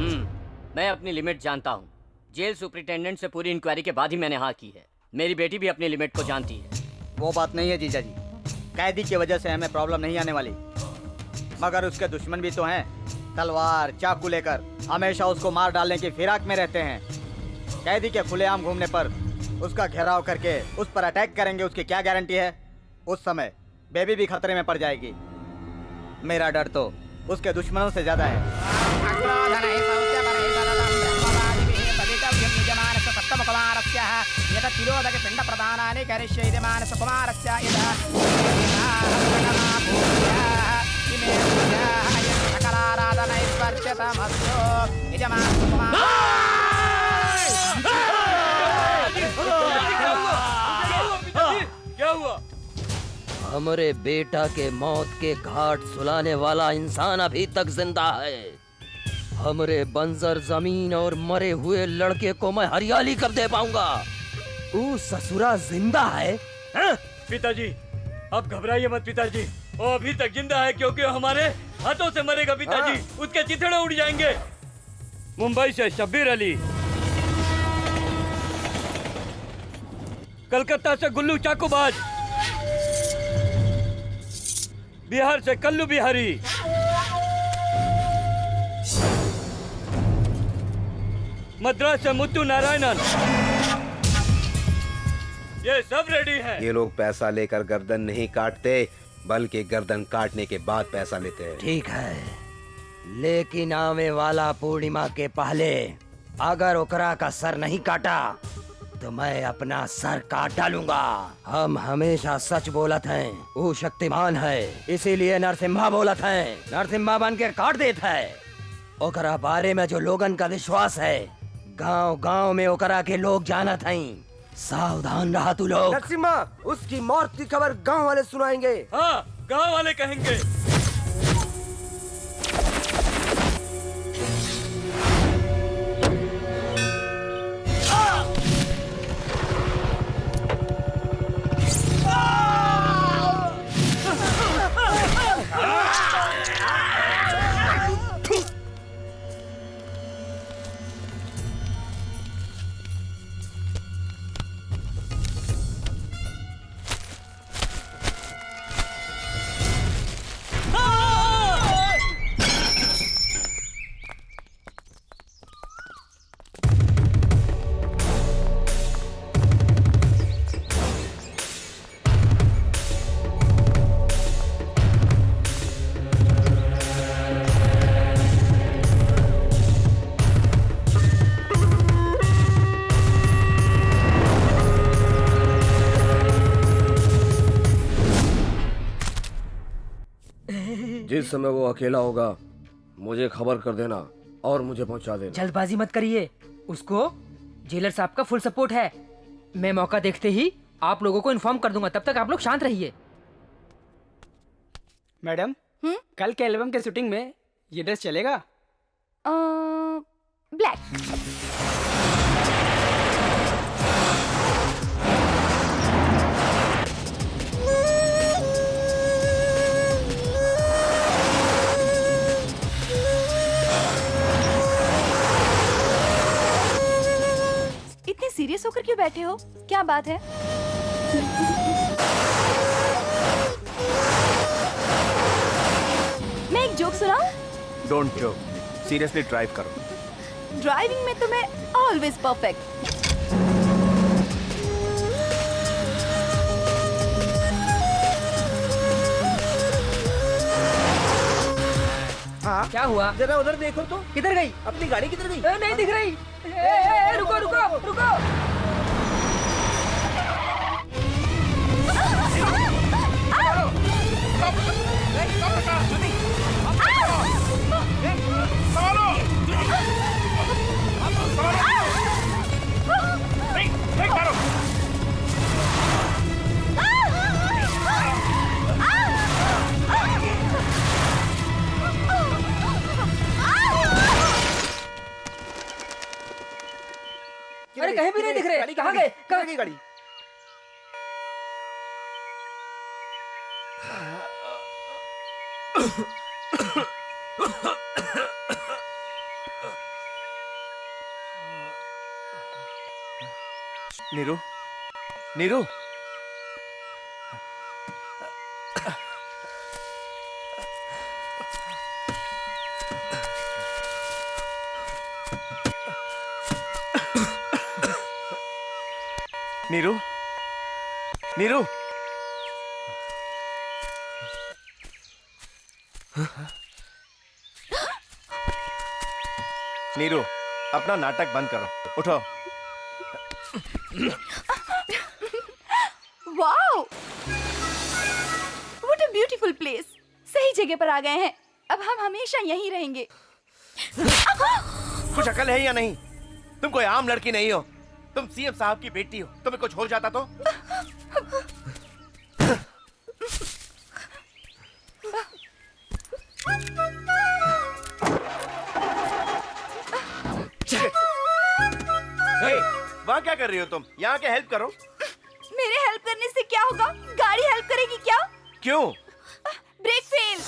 मैं अपनी लिमिट जानता हूँ। जेल सुपरिटेंडेंट से पूरी इंक्वायरी के बाद ही मैंने हाँ की है। मेरी बेटी भी अपनी लिमिट को जानती है। वो बात नहीं है जीजा जी, कैदी की वजह से हमें प्रॉब्लम नहीं आने वाली, मगर उसके दुश्मन भी तो हैं। तलवार चाकू लेकर हमेशा उसको मार डालने की फिराक में रहते हैं। कैदी के खुलेआम घूमने पर उसका घेराव करके उस पर अटैक करेंगे, उसकी क्या गारंटी है? उस समय बेबी भी खतरे में पड़ जाएगी। मेरा डर तो उसके दुश्मनों से ज्यादा है। पिंड प्रदानानि करिष्ये मानस कुमारस्य क्या हुआ? हमारे बेटा के मौत के घाट सुलाने वाला इंसान अभी तक जिंदा है। हमारे बंजर जमीन और मरे हुए लड़के को मैं हरियाली कब दे पाऊंगा? वो ससुरा जिंदा है? पिताजी अब घबराइए मत पिताजी, वो अभी तक जिंदा है क्योंकि हमारे हाथों से मरेगा पिताजी। उसके चिथड़े उड़ जाएंगे। मुंबई से शब्बीर अली, कलकत्ता से गुल्लू चाकूबाज, बिहार से कल्लू बिहारी, मद्रास से मुत्तू नारायणन, ये सब रेडी हैं। ये लोग पैसा लेकर गर्दन नहीं काटते, बल्कि गर्दन काटने के बाद पैसा लेते हैं। ठीक है, लेकिन आने वाला पूर्णिमा के पहले अगर ओकरा का सर नहीं काटा तो मैं अपना सर काट डालूंगा। हम हमेशा सच बोलत हैं, वो शक्तिमान है, इसीलिए नरसिम्हा बोलत हैं। नरसिम्हा बन के काट देता है। ओकरा बारे में जो लोगन का विश्वास है, गांव गांव में ओकरा के लोग जानत हैं। सावधान रहा तू लोग। नरसिम्हा, उसकी मौत की खबर गांव वाले सुनाएंगे। हाँ, गांव वाले कहेंगे। जिस समय वो अकेला होगा मुझे खबर कर देना और मुझे पहुंचा देना। जल्दबाजी मत करिए, उसको जेलर साहब का फुल सपोर्ट है। मैं मौका देखते ही आप लोगों को इन्फॉर्म कर दूंगा, तब तक आप लोग शांत रहिए। मैडम, कल के एल्बम के शूटिंग में ये ड्रेस चलेगा? ब्लैक। इतने सीरियस होकर क्यों बैठे हो? क्या बात है? मैं एक जोक सुनाऊं? डोंट जोक, सीरियसली ड्राइव करो। ड्राइविंग में तो मैं ऑलवेज परफेक्ट। हाँ, क्या हुआ? जरा उधर देखो तो। किधर गई? अपनी गाड़ी किधर गई? नहीं दिख रही। रुको रुको रुको। अरे कहीं भी नहीं दिख रहे। कहाँ गए? कहाँ गई गाड़ी? नीरू, नीरू, नीरू, नीरू, नीरू, अपना नाटक बंद करो, उठो। Wow, what a beautiful place. सही जगह पर आ गए हैं। अब हम हमेशा यहीं रहेंगे। कुछ अकल है या नहीं? तुम कोई आम लड़की नहीं हो, तुम सीएम साहब की बेटी हो। तुम्हें कुछ हो जाता तो? वहाँ क्या कर रही हो तुम? यहाँ के हेल्प करो। मेरे हेल्प करने से क्या होगा? गाड़ी हेल्प करेगी क्या? क्यों? Brake fail.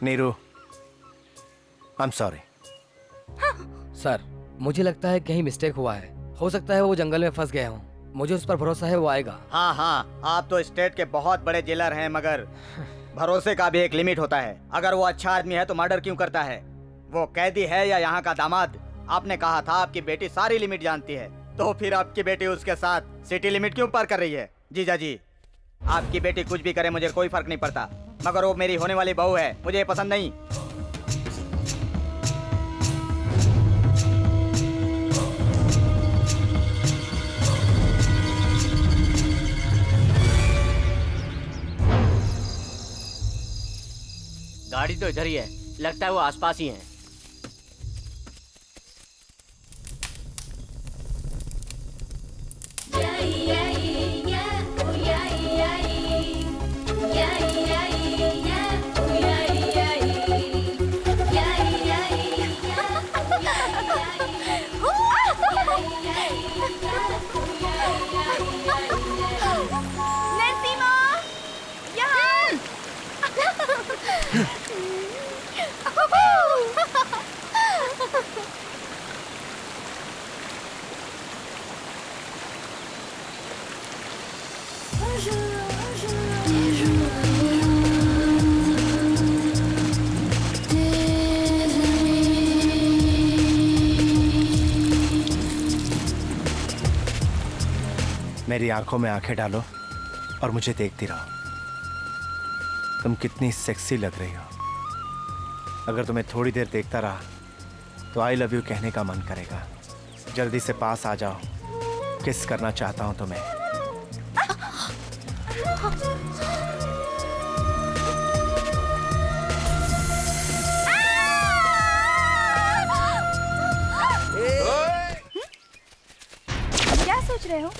Neeru, I am sorry. Sir, मुझे लगता है कहीं मिस्टेक हुआ है। हो सकता है वो जंगल में फंस गया हूँ। मुझे उस पर भरोसा है, वो आएगा। हाँ हाँ, आप तो स्टेट के बहुत बड़े जेलर हैं, मगर भरोसे का भी एक लिमिट होता है। अगर वो अच्छा आदमी है तो मर्डर क्यों करता है? वो कैदी है या यहाँ का दामाद? आपने कहा था आपकी बेटी सारी लिमिट जानती है, तो फिर आपकी बेटी उसके साथ सिटी लिमिट क्यों पार कर रही है? जीजा जी, आपकी बेटी कुछ भी करे मुझे कोई फर्क नहीं पड़ता, मगर वो मेरी होने वाली बहू है, मुझे पसंद नहीं। गाड़ी तो इधर ही है, लगता है वो आसपास ही है। मेरी आंखों में आंखें डालो और मुझे देखती रहो। तुम कितनी सेक्सी लग रही हो। अगर तुम्हें थोड़ी देर देखता रहा तो आई लव यू कहने का मन करेगा। जल्दी से पास आ जाओ, किस करना चाहता हूं तुम्हें। क्या सोच रहे हो?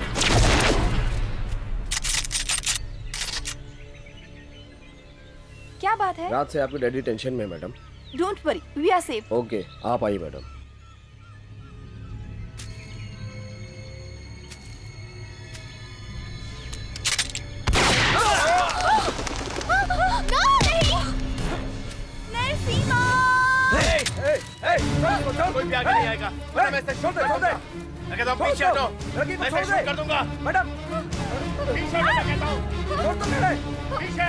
क्या बात है? रात से आपके डैडी टेंशन में है madam. Don't worry, we are safe. Okay, आप आइए मैडम। कोई भी आगे नहीं आएगा। मैडम ऐसे छोड़ दे। अगर तुम पीछे हटो, मैं ऐसे शूट कर दूंगा। मैडम पीछे हटो, मैं कहता हूँ। छोड़ दो मेरे। पीछे।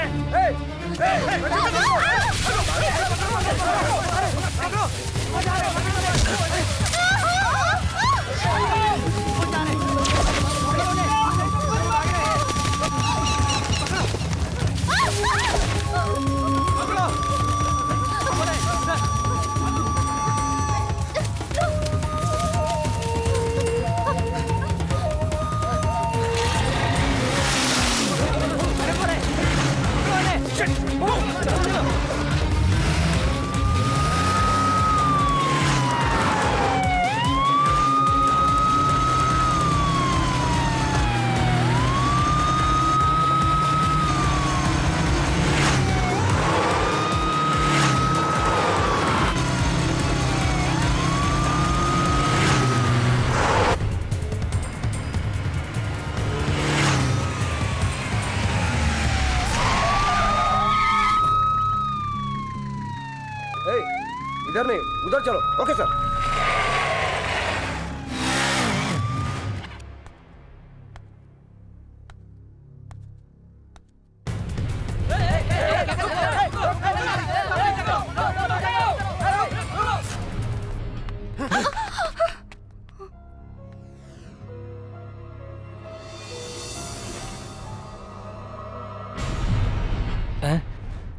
इधर नहीं, उधर चलो। Okay sir.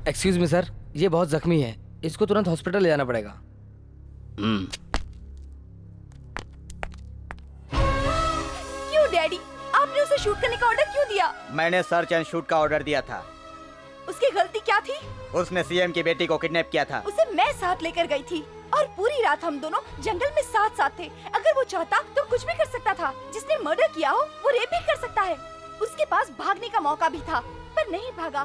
Excuse me sir, ये बहुत जख्मी है, इसको तुरंत हॉस्पिटल ले जाना पड़ेगा। क्यों डैडी, आपने उसे शूट करने का ऑर्डर क्यों दिया? मैंने सर्च एंड शूट का ऑर्डर दिया था। उसकी गलती क्या थी? उसने सीएम की बेटी को किडनैप किया था। उसे मैं साथ लेकर गई थी और पूरी रात हम दोनों जंगल में साथ साथ थे। अगर वो चाहता तो कुछ भी कर सकता था। जिसने मर्डर किया हो वो रेप भी कर सकता है। उसके पास भागने का मौका भी था पर नहीं भागा,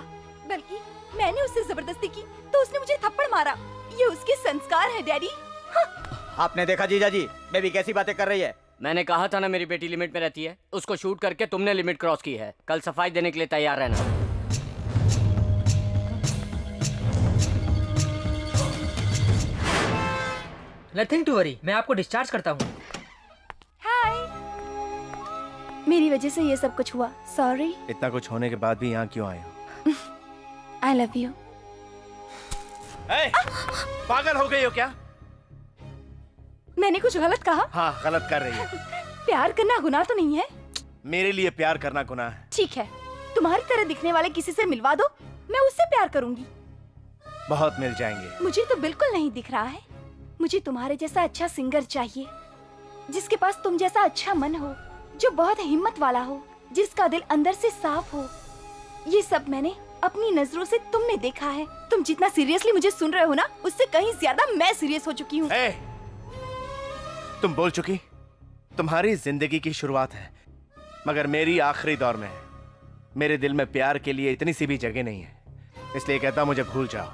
बल्कि मैंने उससे जबरदस्ती की तो उसने मुझे थप्पड़ मारा। ये उसके संस्कार है डैडी। आपने देखा जीजा जी, बेबी कैसी बातें कर रही है। मैंने कहा था ना मेरी बेटी लिमिट में रहती है। उसको शूट करके तुमने लिमिट क्रॉस की है। कल सफाई देने के लिए तैयार रहना। नथिंग टू वरी, मैं आपको डिस्चार्ज करता हूँ। हाय। मेरी वजह से ये सब कुछ हुआ, सॉरी। इतना कुछ होने के बाद भी यहाँ क्यों आए हो? I love you। पागल हो गई हो क्या? मैंने कुछ गलत कहा? हाँ, गलत कर रही है। प्यार करना गुनाह तो नहीं है? मेरे लिए प्यार करना गुनाह है। ठीक है, तुम्हारी तरह दिखने वाले किसी से मिलवा दो, मैं उससे प्यार करूंगी। बहुत मिल जाएंगे। मुझे तो बिल्कुल नहीं दिख रहा है। मुझे तुम्हारे जैसा अच्छा सिंगर चाहिए, जिसके पास तुम जैसा अच्छा मन हो, जो बहुत हिम्मत वाला हो, जिसका दिल अंदर से साफ हो। ये सब मैंने अपनी नजरों से तुमने देखा है। तुम जितना सीरियसली मुझे सुन रहे हो ना, उससे कहीं ज्यादा मैं सीरियस हो चुकी हूँ। तुम बोल चुकी। तुम्हारी जिंदगी की शुरुआत है, मगर मेरी आखिरी दौर में है। मेरे दिल में प्यार के लिए इतनी सी भी जगह नहीं है, इसलिए कहता मुझे भूल जाओ।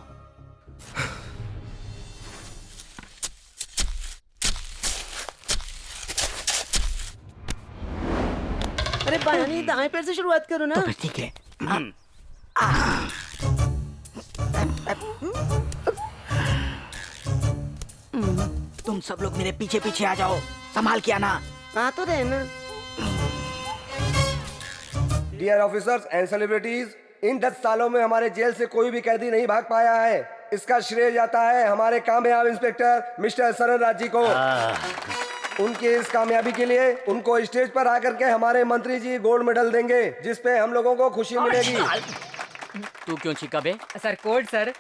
अरे बायानी दाएं पैर से शुरुआत करो ना। तो ठीक है। तुम सब लोग मेरे पीछे पीछे आ जाओ, संभाल के आना। आ तो रहे ना। डियर ऑफिसर्स एंड सेलिब्रिटीज, इन 10 सालों में हमारे जेल से कोई भी कैदी नहीं भाग पाया है। इसका श्रेय जाता है हमारे कामयाब इंस्पेक्टर मिस्टर सरन राज जी को। उनकी इस कामयाबी के लिए उनको स्टेज पर आकर के हमारे मंत्री जी गोल्ड मेडल देंगे, जिसपे हम लोगों को खुशी मिलेगी। तू क्यों चीखा बे? Sir code sir.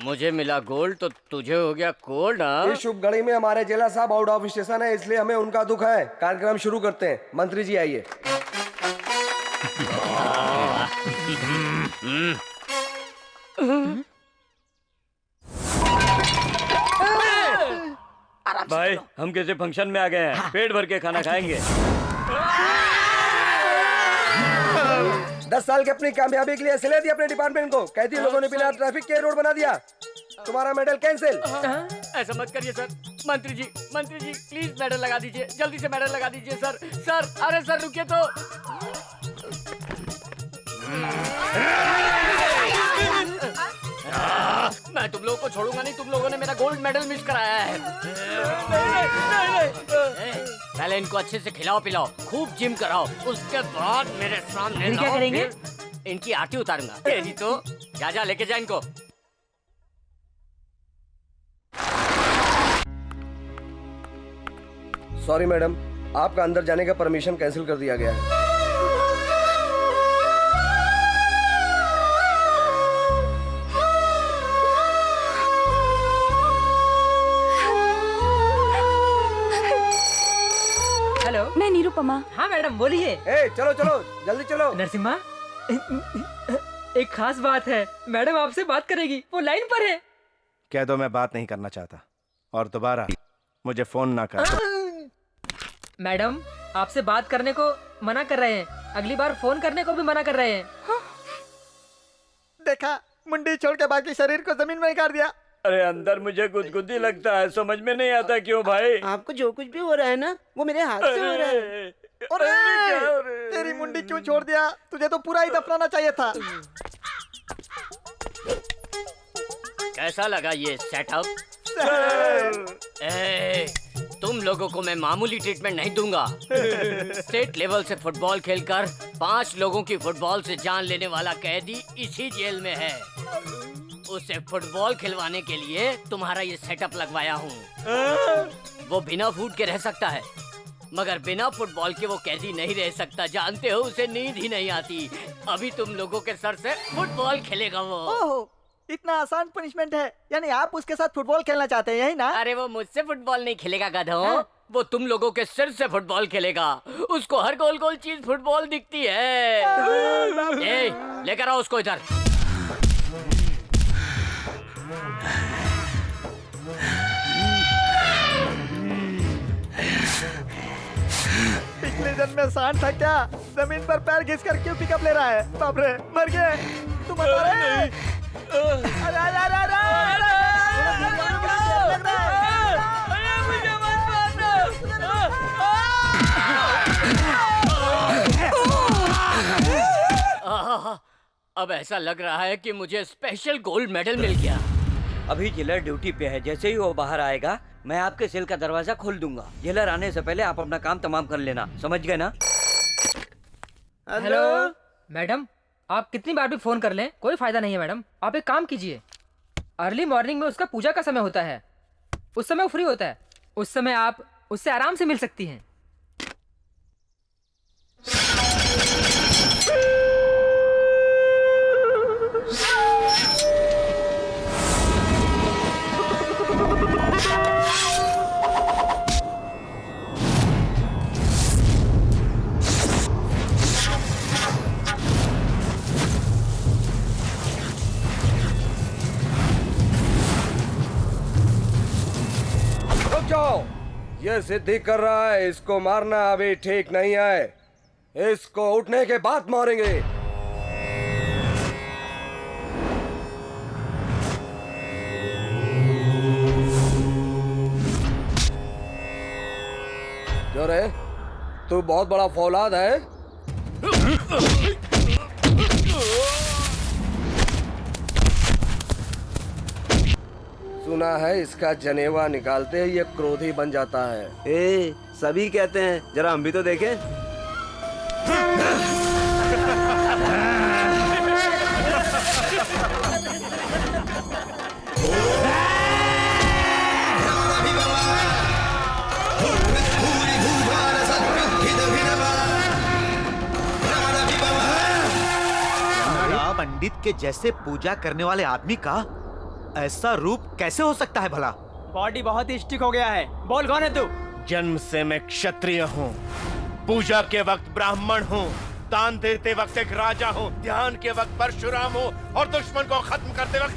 मुझे मिला गोल्ड तो तुझे हो गया कोल्ड। इस शुभ घड़ी में हमारे जेला साहब आउट ऑफ स्टेशन है, इसलिए हमें उनका दुख है। कार्यक्रम शुरू करते हैं। मंत्री जी आइए। भाई हम किसी फंक्शन में आ गए हैं, पेट भर के खाना खाएंगे। 10 साल की अपनी कामयाबी के लिए सिले दी अपने डिपार्टमेंट को। कैदी लोगों ने बिना ट्रैफिक के रोड बना दिया। तुम्हारा मेडल कैंसिल। ऐसा मत करिए सर। मंत्री जी प्लीज मेडल लगा दीजिए, जल्दी से मेडल लगा दीजिए सर। सर अरे सर रुकिए तो। मैं तुम लोगों को छोड़ूंगा नहीं, तुम लोगों ने मेरा गोल्ड मेडल मिस कराया है। पहले इनको अच्छे से खिलाओ पिलाओ, खूब जिम कराओ, उसके बाद मेरे सामने क्या करेंगे? इनकी आरती उतारूंगा। तेरी तो जा लेके जा इनको। सॉरी मैडम, आपका अंदर जाने का परमिशन कैंसिल कर दिया गया है। हेलो, मैं निरुपमा। हाँ मैडम बोलिए। चलो जल्दी चलो। नरसिम्हा, एक खास बात है, मैडम आपसे बात करेगी, वो लाइन पर है। कह दो मैं बात नहीं करना चाहता और दोबारा मुझे फोन ना कर। मैडम आपसे बात करने को मना कर रहे हैं, अगली बार फोन करने को भी मना कर रहे हैं। देखा, मुंडी छोड़ के बाकी शरीर को जमीन में गाड़ दिया। अरे अंदर मुझे गुदगुदी लगता है, समझ में नहीं आता क्यों भाई। आपको जो कुछ भी हो रहा है ना, वो मेरे हाथ से हो रहा है। अरे तेरी मुंडी क्यों छोड़ दिया? तुझे तो पूरा ही दफनाना चाहिए था। कैसा लगा ये सेटअप? तुम लोगों को मैं मामूली ट्रीटमेंट नहीं दूंगा। स्टेट लेवल से फुटबॉल खेलकर 5 लोगों की फुटबॉल से जान लेने वाला कैदी इसी जेल में है। उसे फुटबॉल खिलवाने के लिए तुम्हारा ये सेटअप लगवाया हूँ। वो बिना फूड के रह सकता है, मगर बिना फुटबॉल के वो कैदी नहीं रह सकता। जानते हो, उसे नींद ही नहीं आती। अभी तुम लोगों के सर से फुटबॉल खेलेगा वो। ओहो, इतना आसान पनिशमेंट है? यानी आप उसके साथ फुटबॉल खेलना चाहते हैं, यही ना? अरे वो मुझसे फुटबॉल नहीं खेलेगा गधों, वो तुम लोगों के सिर से फुटबॉल खेलेगा। उसको हर गोल गोल चीज फुटबॉल दिखती है। लेकर आओ उसको इधर। पिछले जन्म में सांड था क्या? जमीन पर पैर घिस कर क्यों पिकअप ले रहा है? बाप रे, मर गए तुम। अरे अब ऐसा लग रहा है कि मुझे स्पेशल गोल्ड मेडल मिल गया। अभी जेलर ड्यूटी पे है, जैसे ही वो बाहर आएगा मैं आपके सेल का दरवाजा खोल दूंगा। जेलर आने से पहले आप अपना काम तमाम कर लेना, समझ गए ना? हेलो मैडम, आप कितनी बार भी फोन कर लें, कोई फायदा नहीं है मैडम। आप एक काम कीजिए, अर्ली मॉर्निंग में उसका पूजा का समय होता है, उस समय वो फ्री होता है, उस समय आप उससे आराम से मिल सकती हैं। ये सिद्धि कर रहा है, इसको मारना अभी ठीक नहीं है। इसको उठने के बाद मारेंगे। जो रे, तू बहुत बड़ा फौलाद है। सुना है इसका जनेवा निकालते ही ये क्रोधी बन जाता है। सभी कहते हैं, जरा हम भी तो देखें। आपके जैसे पूजा करने वाले आदमी का ऐसा रूप कैसे हो सकता है भला? बॉडी बहुत ही स्टिक हो गया है। बोल कौन है तू? जन्म से मैं क्षत्रिय हूँ, पूजा के वक्त ब्राह्मण हूँ, दान देते वक्त एक राजा हूँ, ध्यान के वक्त परशुराम हूँ और दुश्मन को खत्म करते वक्त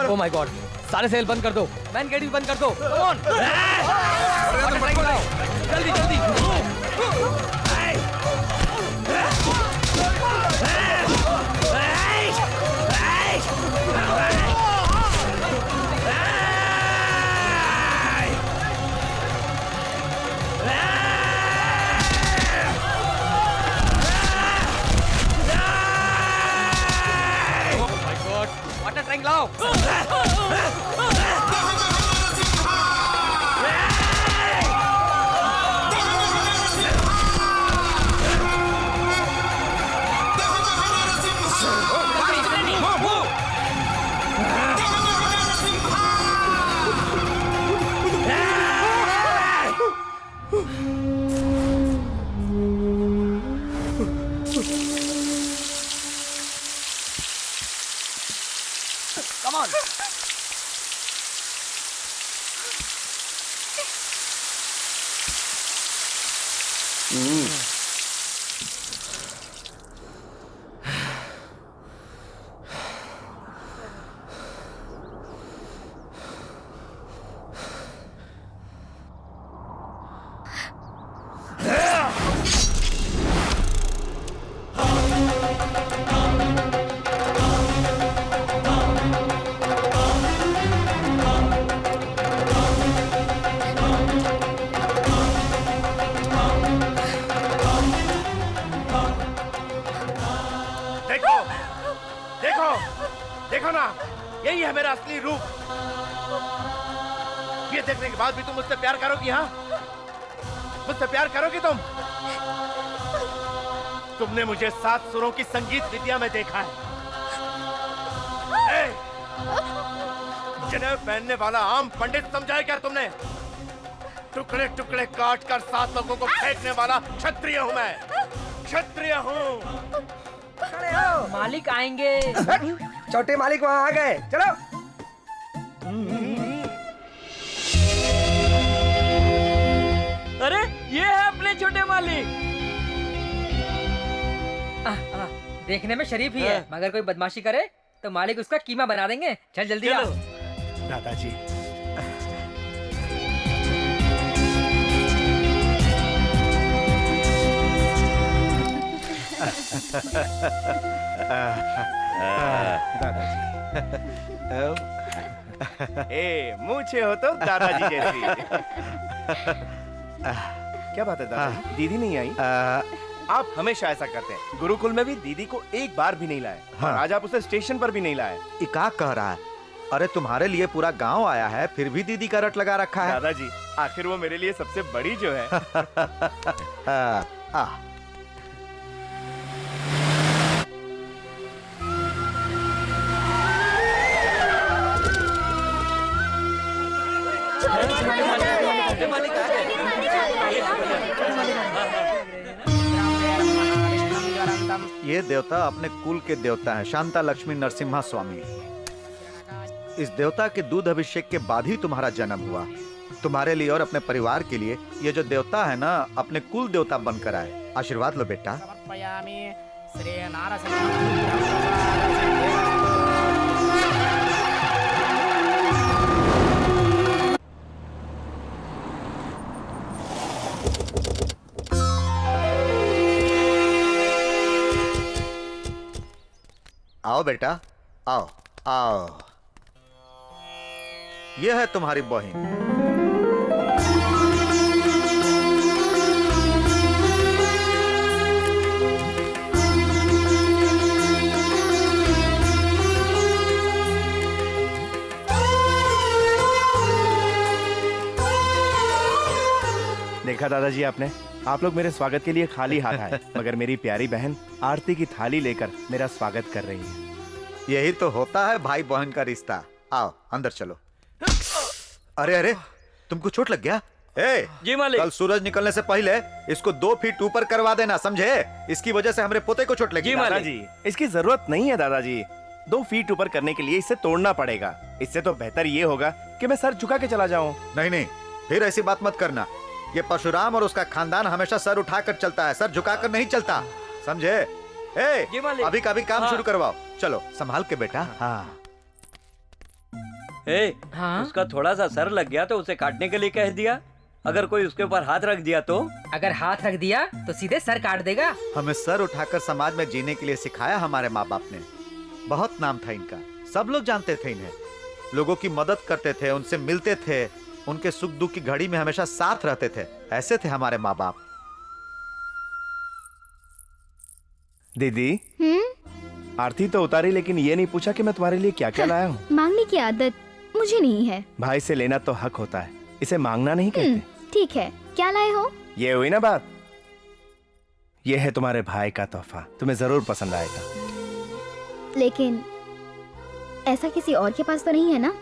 ओह माय गॉड, सारे सेल बंद कर दो, मैन गेट भी बंद कर दो। कम ऑन, जल्दी जल्दी। वाटर टैंक लाओ। Come on. देखो ना, यही है मेरा असली रूप। ये देखने के बाद भी तुम मुझसे प्यार करोगी? हाँ, मुझसे प्यार करोगी तुम? तुमने मुझे 7 सुरों की संगीत विद्या में देखा है। जनेऊ पहनने वाला आम पंडित समझा है क्या तुमने? टुकड़े टुकड़े काट कर 7 लोगों को फेंकने वाला क्षत्रिय हूँ मैं, क्षत्रिय हूँ। मालिक आएंगे। छोटे मालिक वहाँ आ गए, चलो। अरे ये है अपने छोटे मालिक। देखने में शरीफ ही है, मगर कोई बदमाशी करे तो मालिक उसका कीमा बना देंगे। चल जल्दी आओ। दादाजी, ए, मूछे हो तो दादाजी जैसी। क्या बात है दादाजी, दीदी नहीं आई? आप हमेशा ऐसा करते हैं। गुरुकुल में भी दीदी को एक बार भी नहीं लाए। हाँ। और आज आप उसे स्टेशन पर भी नहीं लाए। ये क्या कह रहा है? अरे तुम्हारे लिए पूरा गांव आया है, फिर भी दीदी का रट लगा रखा है। दादाजी, आखिर वो मेरे लिए सबसे बड़ी जो है। ये देवता अपने कुल के देवता हैं, शांता लक्ष्मी नरसिम्हा स्वामी। इस देवता के दूध अभिषेक के बाद ही तुम्हारा जन्म हुआ। तुम्हारे लिए और अपने परिवार के लिए ये जो देवता है ना, अपने कुल देवता बनकर आए। आशीर्वाद लो बेटा। आओ बेटा, आओ आओ। यह है तुम्हारी बहन। देखा दादाजी आपने, आप लोग मेरे स्वागत के लिए खाली हाथ आए, मगर मेरी प्यारी बहन आरती की थाली लेकर मेरा स्वागत कर रही है। यही तो होता है भाई बहन का रिश्ता। आओ अंदर चलो। अरे अरे, तुमको चोट लग गया? जी मालिक। कल सूरज निकलने से पहले इसको 2 फीट ऊपर करवा देना, समझे? इसकी वजह से हमारे पोते को चोट लगी। जी दादाजी, इसकी जरूरत नहीं है दादाजी। 2 फीट ऊपर करने के लिए इसे तोड़ना पड़ेगा। इससे तो बेहतर ये होगा कि मैं सर झुका के चला जाऊं। नहीं नहीं, फिर ऐसी बात मत करना। ये परशुराम और उसका खानदान हमेशा सर उठाकर चलता है, सर झुकाकर नहीं चलता, समझे? अभी का भी काम शुरू करवाओ। चलो संभाल के बेटा। हाँ। उसका थोड़ा सा सर लग गया तो उसे काटने के लिए कह दिया। अगर कोई उसके ऊपर हाथ रख दिया तो? अगर हाथ रख दिया तो सीधे सर काट देगा। हमें सर उठाकर समाज में जीने के लिए सिखाया हमारे माँ बाप ने। बहुत नाम था इनका, सब लोग जानते थे इन्हें। लोगों की मदद करते थे, उनसे मिलते थे, उनके सुख दुख की घड़ी में हमेशा साथ रहते थे। ऐसे थे हमारे माँ बाप। दीदी, आरती तो उतारी, लेकिन ये नहीं पूछा कि मैं तुम्हारे लिए क्या क्या लाया हूँ। मांगने की आदत मुझे नहीं है। भाई से लेना तो हक होता है, इसे मांगना नहीं कहते। ठीक है, क्या लाए हो? ये हुई ना बात। ये है तुम्हारे भाई का तोहफा, तुम्हें जरूर पसंद आएगा। लेकिन ऐसा किसी और के पास तो नहीं है ना?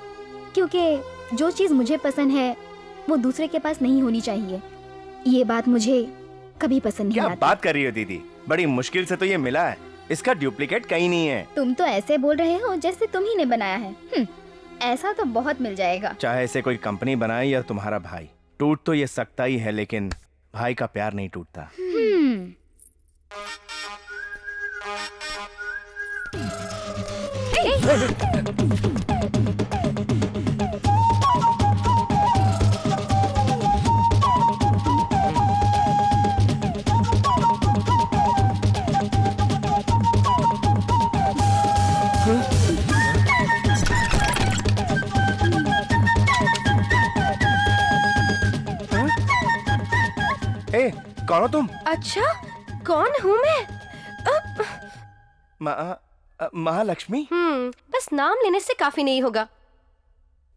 क्योंकि जो चीज मुझे पसंद है वो दूसरे के पास नहीं होनी चाहिए। ये बात मुझे कभी पसंद नहीं आती। क्या बात कर रही हो दीदी? बड़ी मुश्किल से तो ये मिला है, इसका डुप्लीकेट कहीं नहीं है। तुम तो ऐसे बोल रहे हो जैसे तुम ही ने बनाया है। ऐसा तो बहुत मिल जाएगा। चाहे इसे कोई कंपनी बनाए या तुम्हारा भाई, टूट तो ये सकता ही है, लेकिन भाई का प्यार नहीं टूटता। कौन हो तुम? अच्छा, कौन हूँ मैं? महालक्ष्मी। बस नाम लेने से काफी नहीं होगा।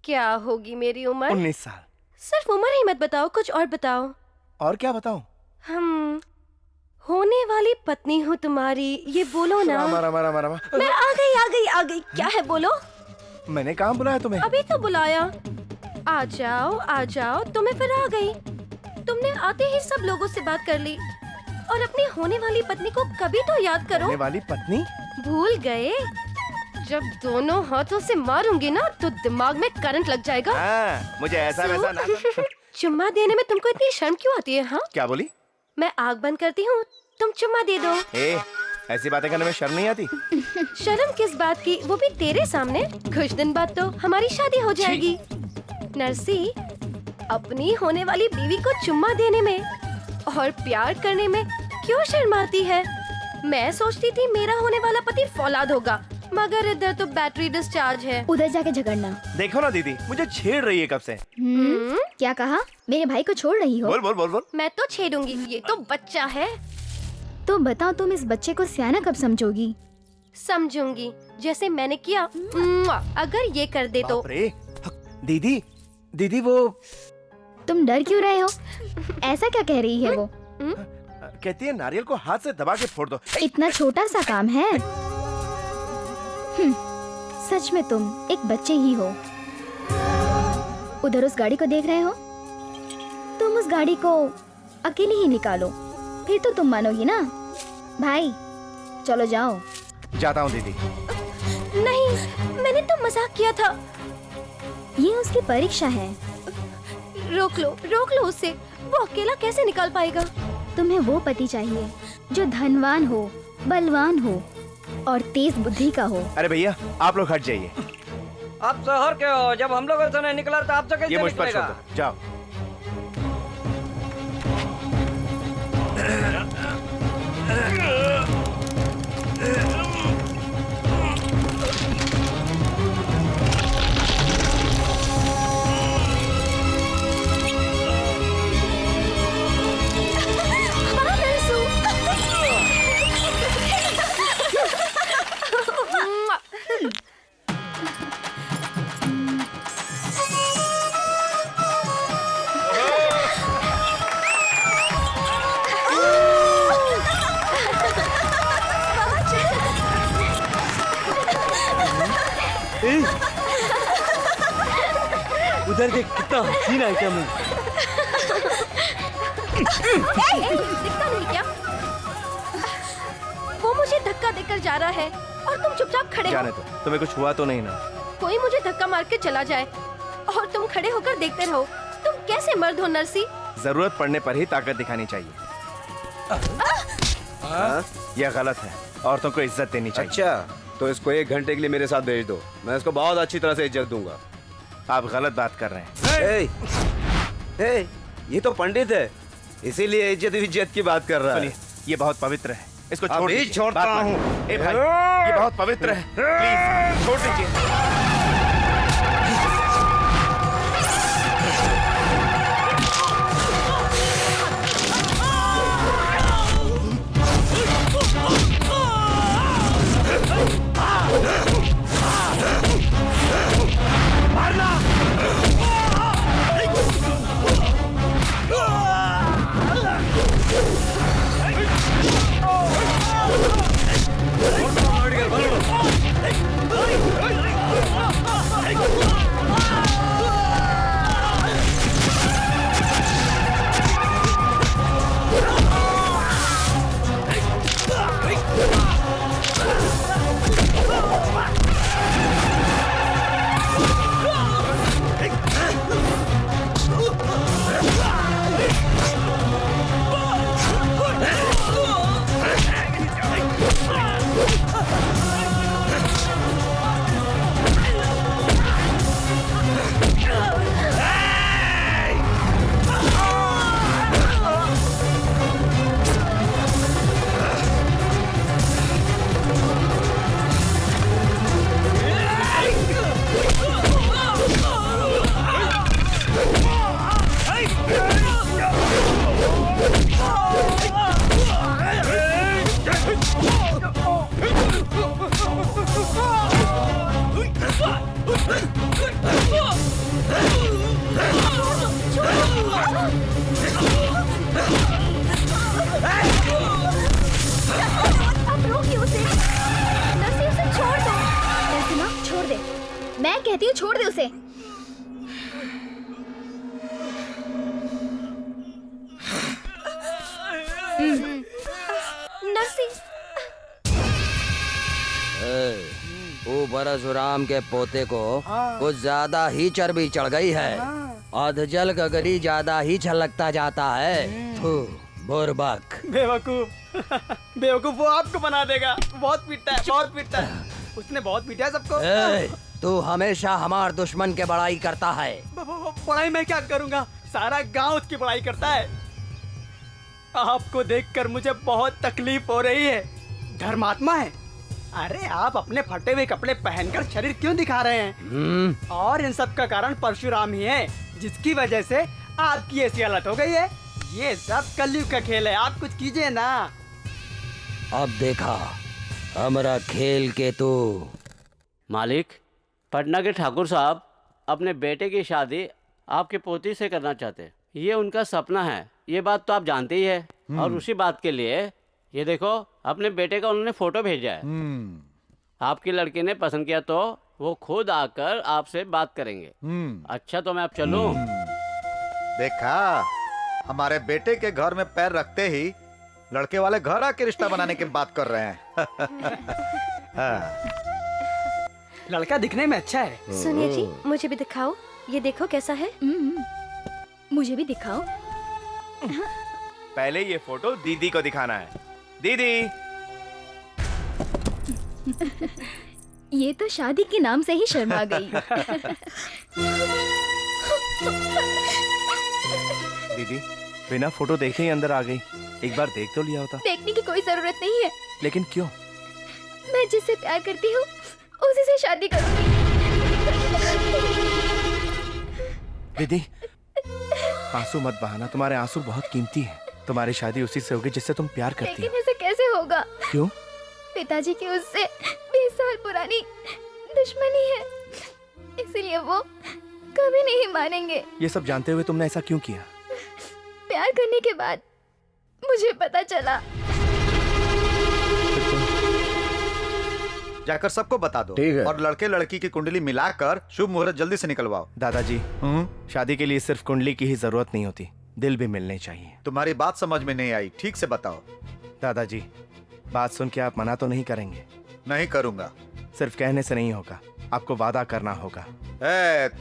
क्या होगी मेरी उम्र? 19 साल। सिर्फ उम्र ही मत बताओ, कुछ और बताओ। और क्या बताऊं? होने वाली पत्नी हूँ तुम्हारी, ये बोलो ना। रामा। मैं आ गई। क्या है, बोलो। मैंने कहाँ बुलाया तुम्हें? अभी तो बुलाया। आ जाओ। तुम्हें फिर आ गई। तुमने आते ही सब लोगों से बात कर ली और अपनी होने वाली पत्नी को कभी तो याद करो। होने वाली पत्नी? भूल गए? जब दोनों हाथों से मारूंगी ना तो दिमाग में करंट लग जाएगा। मुझे ऐसा वैसा ना। चुम्मा देने में तुमको इतनी शर्म क्यों आती है? हाँ, क्या बोली? मैं आग बंद करती हूँ, तुम चुम्मा दे दो। ऐसी बातें करने में शर्म नहीं आती? शर्म किस बात की, वो भी तेरे सामने। कुछ दिन बाद तो हमारी शादी हो जाएगी। नरसी, अपनी होने वाली बीवी को चुम्मा देने में और प्यार करने में क्यों शर्माती है? मैं सोचती थी मेरा होने वाला पति फौलाद होगा, मगर इधर तो बैटरी डिस्चार्ज है। उधर जाके झगड़ना। देखो ना दीदी, मुझे छेड़ रही है कब से। क्या कहा? मेरे भाई को छोड़ रही हो? बोल बोल बोल बोल। मैं तो छेड़ूंगी, ये तो बच्चा है। तो बताओ, तुम इस बच्चे को सियाना कब समझोगी? समझूंगी, जैसे मैंने किया। अगर ये कर दे तो। दीदी दीदी वो तुम डर क्यों रहे हो? ऐसा क्या कह रही है वो? कहती है नारियल को हाथ से दबा के फोड़ दो। इतना छोटा सा काम है। सच में तुम एक बच्चे ही हो। उधर उस गाड़ी को देख रहे हो? तुम उस गाड़ी को अकेले ही निकालो, फिर तो तुम मानोगी ना। भाई चलो जाओ। जाता हूँ दीदी। नहीं, मैंने तो मजाक किया था। ये उसकी परीक्षा है। रोक लो उसे। वो अकेला कैसे निकाल पाएगा? तुम्हें वो पति चाहिए जो धनवान हो, बलवान हो और तेज बुद्धि का हो। अरे भैया आप लोग हट जाइए। आप शहर के हो, जब हम लोग से नहीं निकला तो आपसे कैसे ये मुझ पर छोड़ निकलेगा? दो, जाओ। उधर देख, कितना हसीन आइटम है। दिखता नहीं क्या? वो मुझे धक्का देकर जा रहा है और तुम चुपचाप खड़े जाने हो। दो, तुम्हें कुछ हुआ तो नहीं ना? कोई मुझे धक्का मार के चला जाए और तुम खड़े होकर देखते रहो। तुम कैसे मर्द हो नरसी? जरूरत पड़ने पर ही ताकत दिखानी चाहिए। यह गलत है, औरतों को इज्जत देनी चाहिए। अच्छा, तो इसको 1 घंटे के लिए मेरे साथ भेज दो, मैं इसको बहुत अच्छी तरह से इज्जत दूंगा। आप गलत बात कर रहे हैं। ए, ये तो पंडित है, इसीलिए इज्जत की बात कर रहा है। ये बहुत पवित्र है, इसको छोड़ अभी दीजिए। छोड़ता बात हूँ। मानिए। ए भाई, ये बहुत पवित्र है, प्लीज छोड़ दीजिए। मैं कहती हूँ छोड़ दे उसे। नरसी, वो परशुराम के पोते को कुछ ज्यादा ही चर्बी चढ़ गई है। अधजल गगरी ज्यादा ही छलकता जाता है। बुर्बक बेवकूफ बेवकूफ, वो आपको बना देगा। बहुत पीटता है, बहुत पीटता है। उसने बहुत पीटा है सबको। तू हमेशा हमार दुश्मन के बड़ाई करता है। बड़ाई मैं क्या करूंगा? सारा गांव उसकी बड़ाई करता है। आपको देखकर मुझे बहुत तकलीफ हो रही है। धर्मात्मा है। अरे आप अपने फटे हुए कपड़े पहनकर शरीर क्यों दिखा रहे हैं? और इन सब का कारण परशुराम ही है, जिसकी वजह से आपकी ऐसी हालत हो गई है। ये सब कलयुग का खेल है, आप कुछ कीजिए ना। अब देखा हमारा खेल के तो। मालिक, पटना के ठाकुर साहब अपने बेटे की शादी आपके पोती से करना चाहते हैं। ये उनका सपना है, ये बात तो आप जानते ही है। और उसी बात के लिए ये देखो अपने बेटे का उन्होंने फोटो भेजा है। आपकी लड़की ने पसंद किया तो वो खुद आकर आपसे बात करेंगे। अच्छा तो मैं अब चलूं? देखा, हमारे बेटे के घर में पैर रखते ही लड़के वाले घर आके रिश्ता बनाने की बात कर रहे हैं। हाँ। लड़का दिखने में अच्छा है। सुनिए जी, मुझे भी दिखाओ, ये देखो कैसा है। मुझे भी दिखाओ। पहले ये फोटो दीदी को दिखाना है। दीदी, ये तो शादी के नाम से ही शर्मा गई। दीदी बिना फोटो देखे ही अंदर आ गई। एक बार देख तो लिया होता। देखने की कोई जरूरत नहीं है। लेकिन क्यों? मैं जिससे प्यार करती हूँ उसी से शादी करूंगी। दीदी आंसू मत बहाना, तुम्हारे आंसू बहुत कीमती हैं। तुम्हारी शादी उसी से होगी जिससे तुम प्यार करती हो। लेकिन ऐसे कैसे होगा? क्यों? पिताजी की उससे 20 साल पुरानी दुश्मनी है, इसलिए वो कभी नहीं मानेंगे। ये सब जानते हुए तुमने ऐसा क्यों किया? प्यार करने के बाद मुझे पता चला। जाकर सबको बता दो। ठीक है। और लड़के लड़की की कुंडली मिलाकर शुभ मुहूर्त जल्दी से निकलवाओ। दादाजी, शादी के लिए सिर्फ कुंडली की ही जरूरत नहीं होती, दिल भी मिलने चाहिए। तुम्हारी बात समझ में नहीं आई, ठीक से बताओ। दादाजी, बात सुन के आप मना तो नहीं करेंगे? नहीं करूंगा। सिर्फ कहने से नहीं होगा, आपको वादा करना होगा।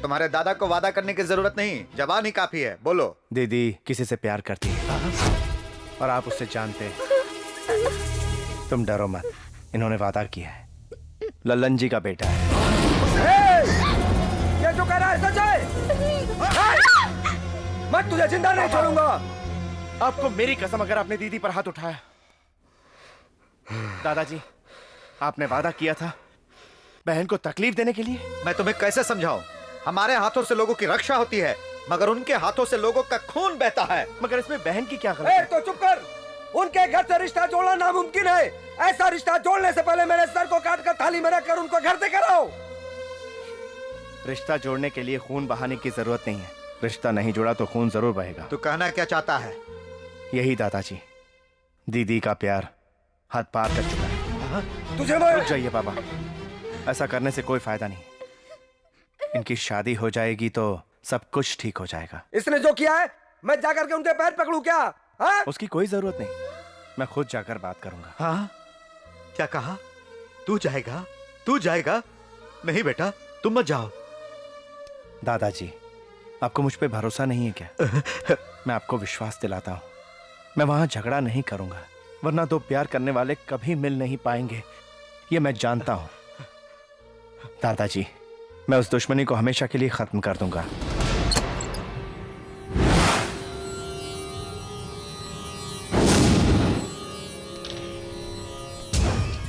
तुम्हारे दादा को वादा करने की जरूरत नहीं, जबान ही काफी है, बोलो। दीदी किसी से प्यार करती है और आप उससे जानते हैं। तुम डरो मत, इन्होंने वादा किया है। लल्लन जी का बेटा है। ये जो कह रहा है सच है? मैं तुझे जिंदा नहीं छोड़ूंगा। आपको मेरी कसम, अगर आपने दीदी पर हाथ उठाया। दादाजी, आपने वादा किया था बहन को तकलीफ देने के लिए। मैं तुम्हें कैसे समझाऊं? हमारे हाथों से लोगों की रक्षा होती है, मगर उनके हाथों से लोगों का खून बहता है। मगर इसमें बहन की क्या गलती? तो चुप कर। उनके घर से रिश्ता जोड़ना नामुमकिन है। ऐसा रिश्ता जोड़ने से पहले मेरे सर को काट कर थाली में रखकर उनको घर से कराओ। रिश्ता जोड़ने के लिए खून बहाने की जरूरत नहीं है। रिश्ता नहीं जुड़ा तो खून जरूर बहेगा। तो कहना क्या चाहता है? यही दादाजी, दीदी का प्यार हद पार कर चुका है। तुझे रुक जाइए बाबा, ऐसा करने से कोई फायदा नहीं। इनकी शादी हो जाएगी तो सब कुछ ठीक हो जाएगा। इसने जो किया है, मैं जाकर के उनके पैर पकड़ूं क्या? हाँ? उसकी कोई जरूरत नहीं, मैं खुद जाकर बात करूंगा। हाँ? क्या कहा? तू जाएगा? तू जाएगा? नहीं बेटा, तुम मत जाओ। दादाजी, आपको मुझ पे भरोसा नहीं है क्या? मैं आपको विश्वास दिलाता हूँ, मैं वहां झगड़ा नहीं करूंगा, वरना दो प्यार करने वाले कभी मिल नहीं पाएंगे, ये मैं जानता हूँ। दादाजी, मैं उस दुश्मनी को हमेशा के लिए खत्म कर दूंगा।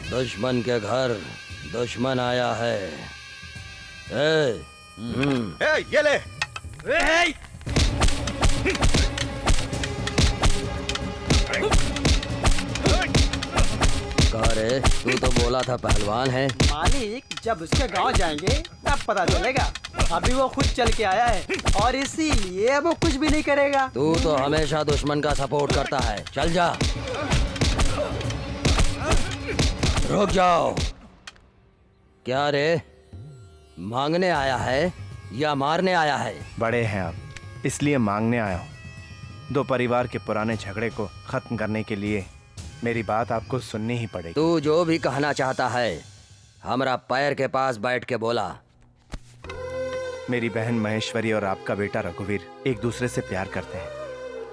दुश्मन के घर दुश्मन आया है। ये ले। रे, तू तो बोला था पहलवान है। मालिक, जब उसके गांव जाएंगे तब पता चलेगा। अभी वो खुद चल के आया है और इसीलिए वो कुछ भी नहीं करेगा। तू तो हमेशा दुश्मन का सपोर्ट करता है। चल जा। रुक जाओ। क्या रे, मांगने आया है या मारने आया है? बड़े हैं आप, इसलिए मांगने आया हूँ। दो परिवार के पुराने झगड़े को खत्म करने के लिए मेरी बात आपको सुननी ही पड़ेगी। तू जो भी कहना चाहता है हमरा पैर के पास बैठ के बोला। मेरी बहन महेश्वरी और आपका बेटा रघुवीर एक दूसरे से प्यार करते हैं।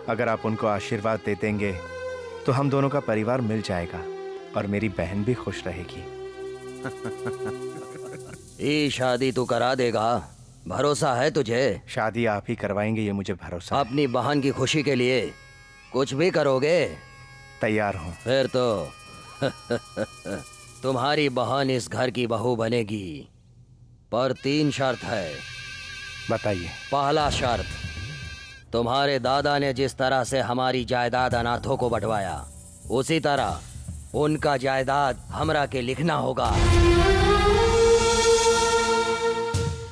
अगर आप उनको आशीर्वाद दे देंगे तो हम दोनों का परिवार मिल जाएगा और मेरी बहन भी खुश रहेगी। ये शादी तू करा देगा? भरोसा है तुझे? शादी आप ही करवाएंगे, ये मुझे भरोसा है। अपनी बहन की खुशी के लिए कुछ भी करोगे? तैयार हूँ। फिर तो तुम्हारी बहन इस घर की बहू बनेगी, पर 3 शर्त है। बताइए। पहला शर्त, तुम्हारे दादा ने जिस तरह से हमारी जायदाद अनाथों को बंटवाया, उसी तरह उनका जायदाद हमरा के लिखना होगा।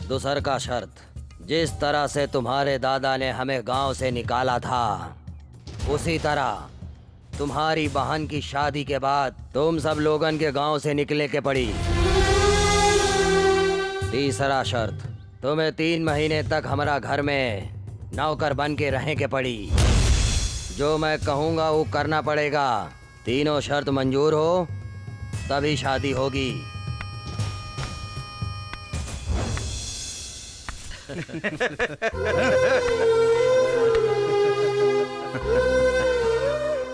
दूसर का शर्त, जिस तरह से तुम्हारे दादा ने हमें गांव से निकाला था, उसी तरह तुम्हारी बहन की शादी के बाद तुम सब लोगन के गांव से निकले के पड़ी। तीसरा शर्त, तुम्हें 3 महीने तक हमारा घर में नौकर बन के रहने के पड़ी। जो मैं कहूँगा वो करना पड़ेगा। तीनों शर्त मंजूर हो तभी शादी होगी।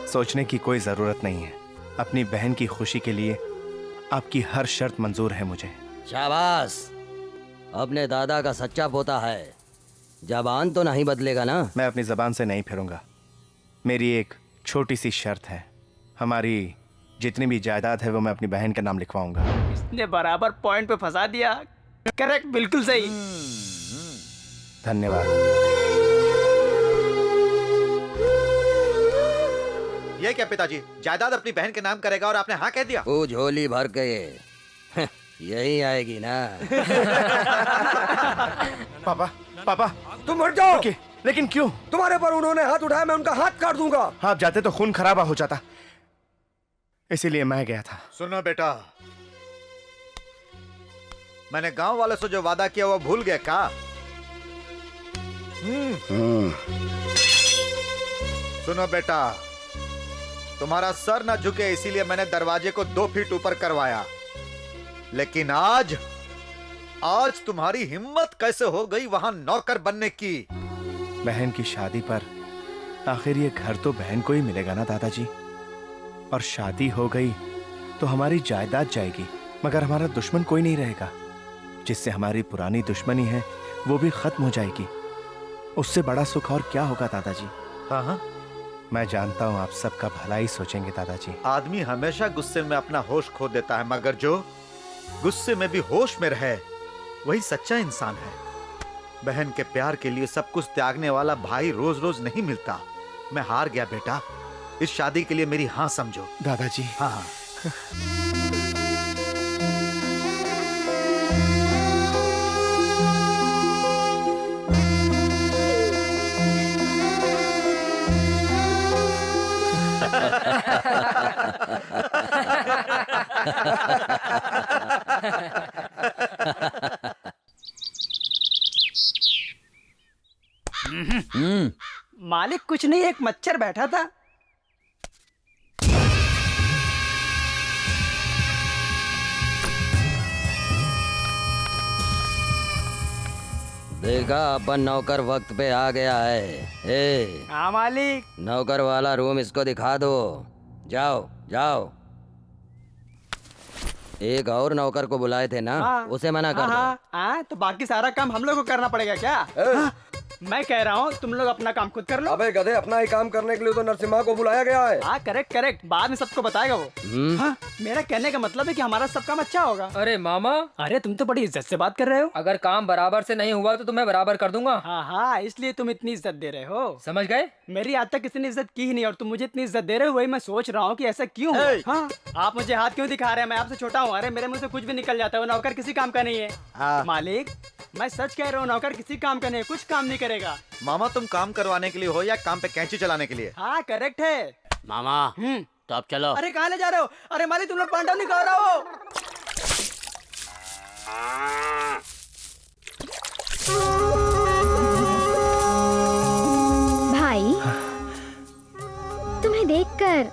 सोचने की कोई जरूरत नहीं है। अपनी बहन की खुशी के लिए आपकी हर शर्त मंजूर है मुझे। शाबाश, अपने दादा का सच्चा पोता है। जबान तो नहीं बदलेगा ना? मैं अपनी जबान से नहीं फिरूंगा। मेरी एक छोटी सी शर्त है, हमारी जितनी भी जायदाद है वो मैं अपनी बहन के नाम लिखवाऊंगा। इसने बराबर पॉइंट पे फंसा दिया। करेक्ट, बिल्कुल सही। धन्यवाद। ये क्या पिताजी, जायदाद अपनी बहन के नाम करेगा और आपने हाँ कह दिया? वो झोली भर के यही आएगी ना। पापा, पापा तुम हट जाओ। लेकिन क्यों? तुम्हारे पर उन्होंने हाथ उठाया, मैं उनका हाथ काट दूंगा। आप जाते तो खून खराबा हो जाता, इसीलिए मैं गया था। सुनो बेटा, मैंने गांव वालों से जो वादा किया वो भूल गए क्या? सुनो बेटा, तुम्हारा सर ना झुके इसीलिए मैंने दरवाजे को 2 फीट ऊपर करवाया, लेकिन आज तुम्हारी हिम्मत कैसे हो गई वहां नौकर बनने की? बहन की शादी पर आखिर ये घर तो बहन को ही मिलेगा ना दादाजी, और शादी हो गई तो हमारी जायदाद जाएगी, मगर हमारा दुश्मन कोई नहीं रहेगा। जिससे हमारी पुरानी दुश्मनी है वो भी खत्म हो जाएगी। उससे बड़ा सुख और क्या होगा दादाजी? हाँ हाँ, मैं जानता हूँ आप सबका भला ही सोचेंगे दादाजी। आदमी हमेशा गुस्से में अपना होश खो देता है, मगर जो गुस्से में भी होश में रहे वही सच्चा इंसान है। बहन के प्यार के लिए सब कुछ त्यागने वाला भाई रोज रोज नहीं मिलता। मैं हार गया बेटा, इस शादी के लिए मेरी हाँ समझो। दादाजी। हाँ हाँ। मालिक कुछ नहीं, एक मच्छर बैठा था। देखा, अपन नौकर वक्त पे आ गया है। हाँ मालिक। नौकर वाला रूम इसको दिखा दो। जाओ जाओ। एक और नौकर को बुलाए थे ना, उसे मना कर दो। तो बाकी सारा काम हम लोग को करना पड़ेगा क्या? मैं कह रहा हूँ तुम लोग अपना काम खुद कर लो। अबे गधे, अपना ही काम करने के लिए तो नरसिम्हा को बुलाया गया है। हाँ करेक्ट करेक्ट, बाद में सबको बताएगा वो। हाँ, मेरा कहने का मतलब है कि हमारा सब काम अच्छा होगा। अरे मामा, अरे तुम तो बड़ी इज्जत से बात कर रहे हो। अगर काम बराबर से नहीं हुआ तो तुम्हें बराबर कर दूंगा। हाँ हाँ, इसलिए तुम इतनी इज्जत दे रहे हो। समझ गए? मेरी आज तक किसी ने इज्जत की ही नहीं और तुम मुझे इतनी इज्जत दे रहे हो। वही मैं सोच रहा हूँ कि ऐसा क्यों है। हाँ, आप मुझे हाथ क्यों दिखा रहे हैं? मैं आपसे छोटा हूँ। अरे मेरे मुंह से कुछ भी निकल जाता है। वो नौकर किसी काम का नहीं है। मालिक, मैं सच कह रहा हूँ, नौकर किसी काम का नहीं है, कुछ काम नहीं करेगा। मामा, तुम काम करवाने के लिए हो या काम पे कैंची चलाने के लिए? हाँ करेक्ट है मामा। तो अब चलो। अरे कहाँ ले जा रहे हो? अरे मालिक, तुम लोग पांडव नहीं खा रहे हो। भाई, तुम्हें देखकर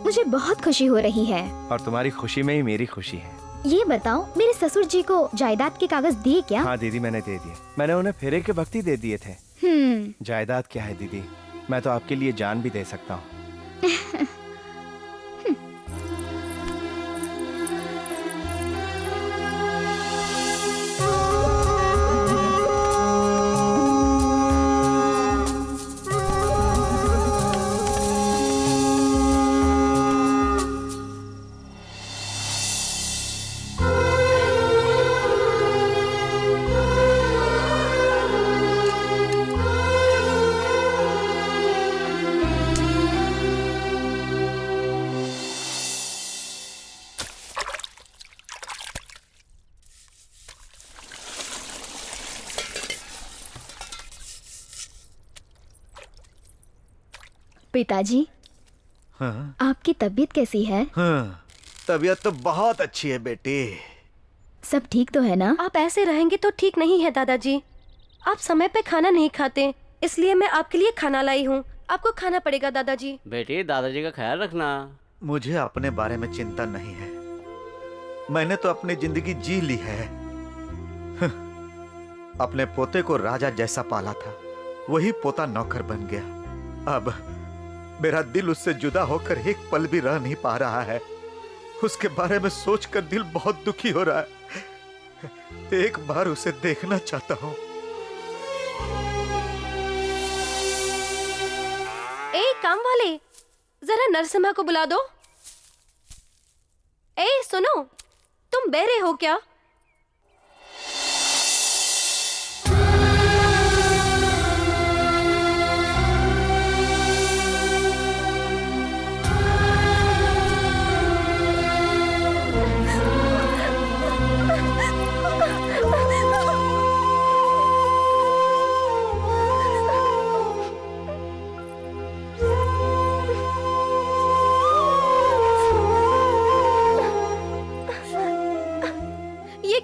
मुझे बहुत खुशी हो रही है। और तुम्हारी खुशी में ही मेरी खुशी है। ये बताओ, मेरे ससुर जी को जायदाद के कागज दिए क्या? हाँ दीदी, मैंने दे दिए। मैंने उन्हें फेरे के वक्त ही दे दिए थे। जायदाद क्या है दीदी, मैं तो आपके लिए जान भी दे सकता हूँ। पिताजी, हाँ आपकी तबीयत कैसी है? हाँ, तबीयत तो बहुत अच्छी है बेटी। सब ठीक तो है ना? आप ऐसे रहेंगे तो ठीक नहीं है दादाजी। आप समय पे खाना नहीं खाते, इसलिए मैं आपके लिए खाना लाई हूँ। आपको खाना पड़ेगा दादाजी। बेटी दादाजी का ख्याल रखना। मुझे अपने बारे में चिंता नहीं है, मैंने तो अपनी जिंदगी जी ली है। अपने पोते को राजा जैसा पाला था, वही पोता नौकर बन गया। अब मेरा दिल उससे जुदा होकर एक पल भी रह नहीं पा रहा है। उसके बारे में सोचकर दिल बहुत दुखी हो रहा है। एक बार उसे देखना चाहता हूँ। ए काम वाले, जरा नरसिम्हा को बुला दो। ए सुनो, तुम बहरे हो क्या?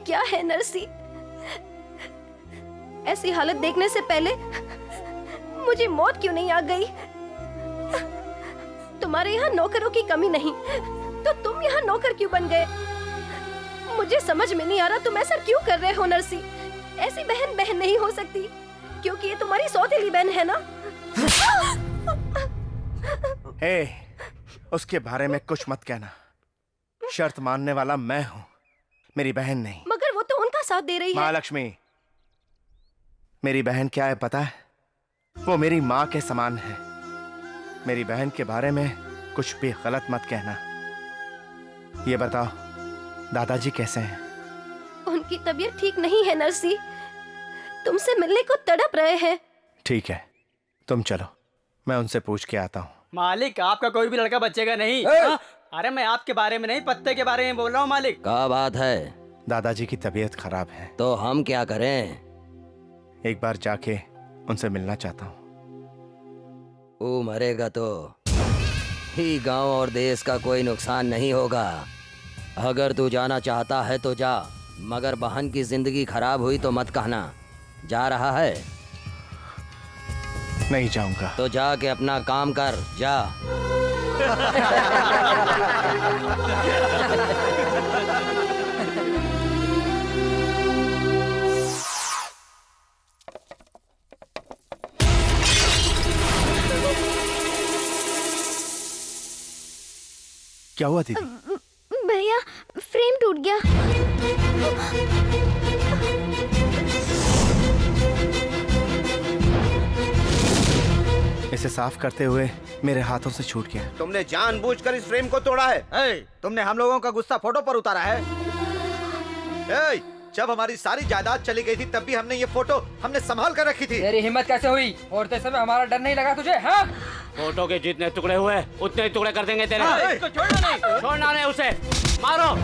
क्या है नरसी? ऐसी हालत देखने से पहले मुझे मौत क्यों नहीं आ गई? तुम्हारे यहाँ नौकरों की कमी नहीं, तो तुम यहाँ नौकर क्यों बन गए? मुझे समझ में नहीं आ रहा तुम ऐसा क्यों कर रहे हो नरसी। ऐसी बहन बहन नहीं हो सकती, क्योंकि ये तुम्हारी सौतेली बहन है ना। हे, उसके बारे में कुछ मत कहना। शर्त मानने वाला मैं हूँ, मेरी बहन नहीं। मगर वो तो उनका साथ दे रही है। महालक्ष्मी, मेरी बहन क्या है पता है? वो मेरी माँ के समान है। मेरी बहन के बारे में कुछ भी गलत मत कहना। ये बताओ, दादाजी कैसे हैं? उनकी तबीयत ठीक नहीं है नरसी, तुमसे मिलने को तड़प रहे हैं। ठीक है, तुम चलो, मैं उनसे पूछ के आता हूँ। मालिक, आपका कोई भी लड़का बचेगा नहीं। अरे मैं आपके बारे में नहीं, पत्ते के बारे में बोल रहा हूँ मालिक। क्या बात है? दादाजी की तबीयत खराब है। तो हम क्या करें? एक बार जाके उनसे मिलना चाहता हूँ। वो मरेगा तो ही गांव और देश का कोई नुकसान नहीं होगा। अगर तू जाना चाहता है तो जा, मगर बहन की जिंदगी खराब हुई तो मत कहना। जा रहा है? नहीं जाऊंगा। तो जाके अपना काम कर, जा। क्या हुआ दीदी? भैया, फ्रेम टूट गया। इसे साफ करते हुए मेरे हाथों से छूट गया। तुमने जानबूझकर इस फ्रेम को तोड़ा है। तुमने हम लोगों का गुस्सा फोटो पर उतारा है। जब हमारी सारी जायदाद चली गई थी तब भी हमने ये फोटो हमने संभाल कर रखी थी। तेरी हिम्मत कैसे हुई? फोड़ते समय हमारा डर नहीं लगा तुझे? हाँ? फोटो के जितने टुकड़े हुए उतने ही टुकड़े कर देंगे तेरे। इसको छोड़ना नहीं। छोड़ना नहीं उसे, मारो।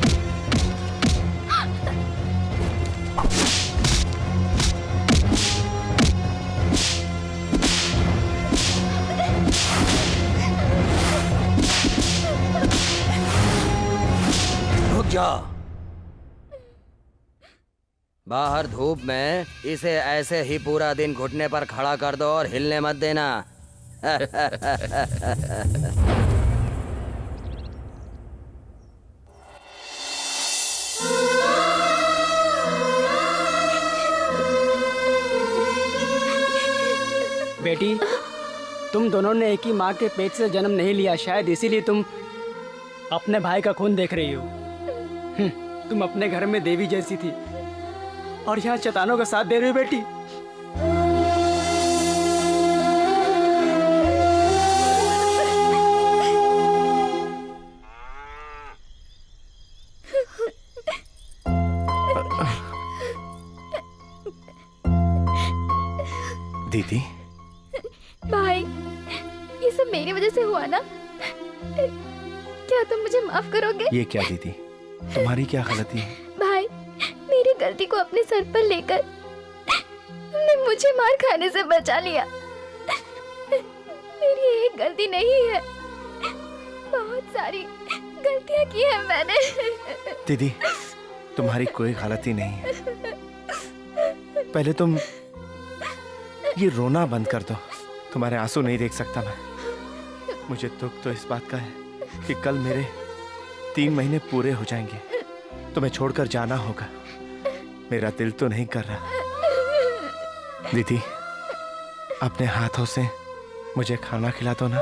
रुक जा। बाहर धूप में इसे ऐसे ही पूरा दिन घुटने पर खड़ा कर दो और हिलने मत देना। बेटी, तुम दोनों ने एक ही माँ के पेट से जन्म नहीं लिया, शायद इसीलिए तुम अपने भाई का खून देख रही हो। तुम अपने घर में देवी जैसी थी और यहाँ शैतानों का साथ दे रही हो बेटी। दीदी, भाई, ये सब मेरी वजह से हुआ ना? क्या तुम मुझे माफ करोगे? ये क्या दीदी, तुम्हारी क्या गलती है? भाई, मेरी गलती को अपने सर पर लेकर तुमने मुझे मार खाने से बचा लिया। मेरी एक गलती नहीं है, बहुत सारी गलतियां की है मैंने। दीदी, तुम्हारी कोई गलती नहीं है। पहले तुम ये रोना बंद कर दो। तुम्हारे आंसू नहीं देख सकता मैं। मुझे दुख तो इस बात का है कि कल मेरे 3 महीने पूरे हो जाएंगे। तुम्हें छोड़कर जाना होगा। मेरा दिल तो नहीं कर रहा। दीदी, अपने हाथों से मुझे खाना खिला दो ना।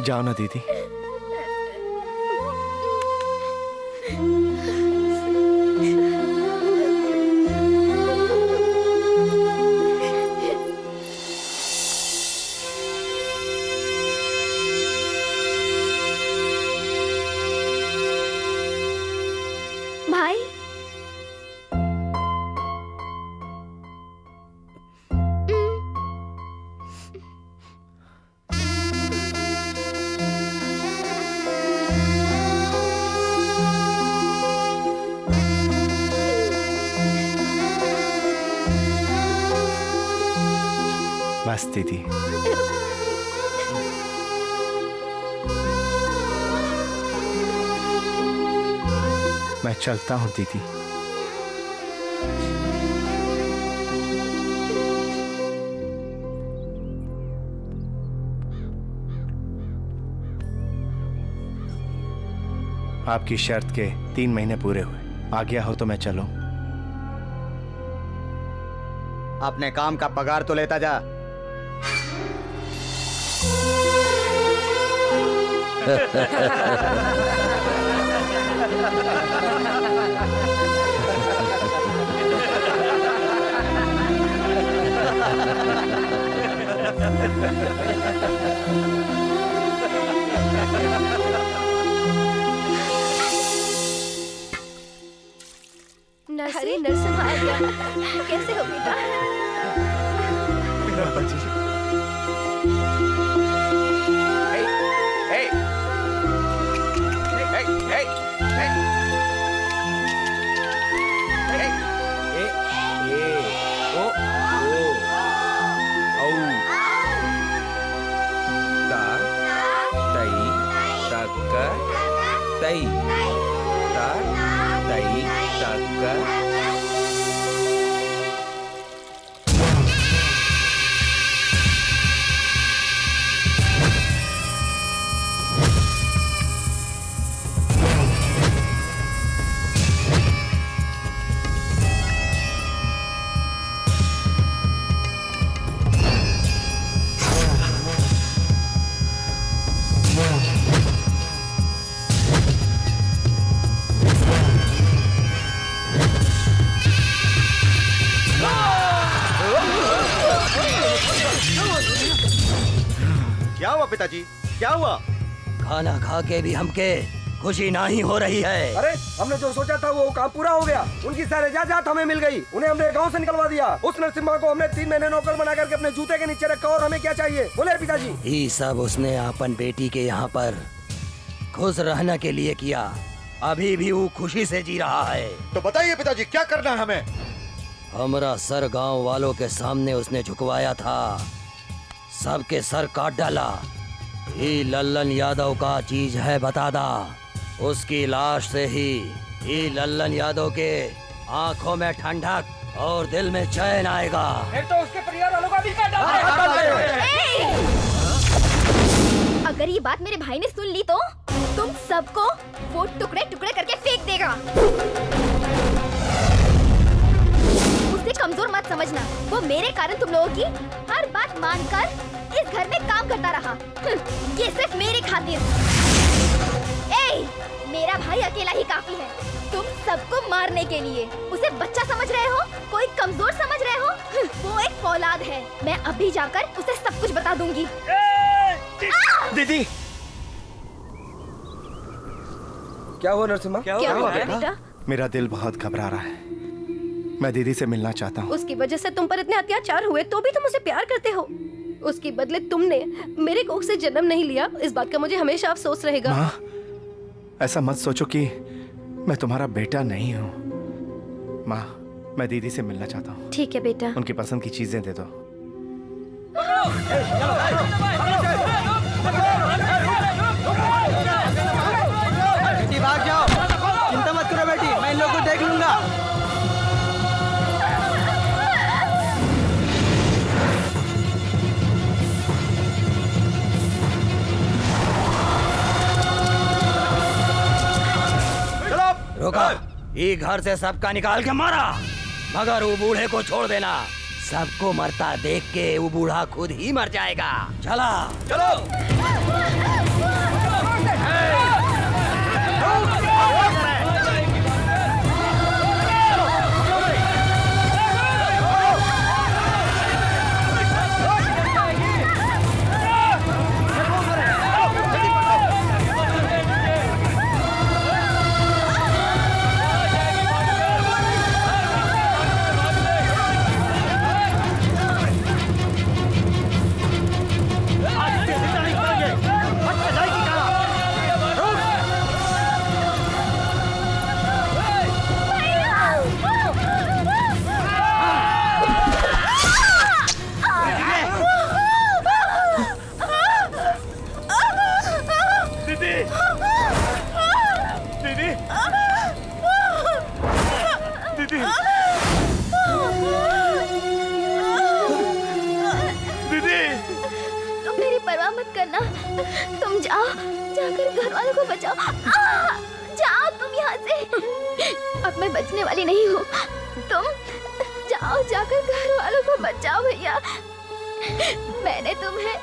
जाओ ना दीदी। भाई, बस दीदी। मैं चलता हूँ दीदी। आपकी शर्त के 3 महीने पूरे हुए। आ गया हो तो मैं चलूं। अपने काम का पगार तो लेता जा। नर्सरी नरसिम्हा आ गया। कैसे हो बेटा? क्या हुआ पिताजी? क्या हुआ? खाना खा के भी हमके खुशी नहीं हो रही है। अरे हमने जो सोचा था वो काम पूरा हो गया। उनकी सारी जायदाद हमें मिल गई। उन्हें हमने गांव से निकलवा दिया। उस नरसिम्हा को हमने 3 महीने नौकर बना करके अपने जूते के नीचे रखा। और हमें क्या चाहिए बोले पिताजी? ये सब उसने अपन बेटी के यहाँ पर खुश रहने के लिए किया। अभी भी वो खुशी से जी रहा है। तो बताइए पिताजी, क्या करना है हमें? हमारा सर गांव वालों के सामने उसने झुकवाया था। सबके सर काट डाला। ये लल्लन यादव का चीज है बतादा। उसकी लाश से ही ये लल्लन यादव के आंखों में ठंडक और दिल में चैन आएगा। फिर तो उसके परिवार वालों का भी काट डालें। अगर ये बात मेरे भाई ने सुन ली तो तुम सबको वो टुकड़े टुकड़े करके फेंक देगा। उसे कमजोर मत समझना। वो मेरे कारण तुम लोगों की हर बात मानकर इस घर में काम करता रहा। ये सिर्फ मेरे खातिर। मेरा भाई अकेला ही काफी है तुम सबको मारने के लिए। उसे बच्चा समझ रहे हो? कोई कमजोर समझ रहे हो? वो एक फौलाद है। मैं अभी जाकर उसे सब कुछ बता दूंगी। दीदी, क्या हुआ नरसिम्हा? क्या हुआ बेटा? मेरा दिल बहुत घबरा रहा है। मैं दीदी से मिलना चाहता हूँ। उसकी वजह से तुम पर इतने अत्याचार हुए तो भी तुम उसे प्यार करते हो। उसके बदले तुमने मेरे कोख से जन्म नहीं लिया। इस बात का मुझे हमेशा अफसोस रहेगा। माँ, ऐसा मत सोचो कि मैं तुम्हारा बेटा नहीं हूँ। माँ, मैं दीदी से मिलना चाहता हूँ। ठीक है बेटा। उनकी पसंद की चीजें दे दो। बेटी भाग जाओ, चिंता मत करो बेटी, मैं इन लोगों को देख लूंगा। रोका, ये घर से सबका निकाल के मारा, मगर वो बूढ़े को छोड़ देना। सबको मरता देख के वो बूढ़ा खुद ही मर जाएगा। चला चलो। तुम जाओ, जाकर घर वालों को बचाओ। जाओ तुम यहाँ से। अब मैं बचने वाली नहीं हूँ। तुम जाओ, जाकर घर वालों को बचाओ भैया। मैंने तुम्हें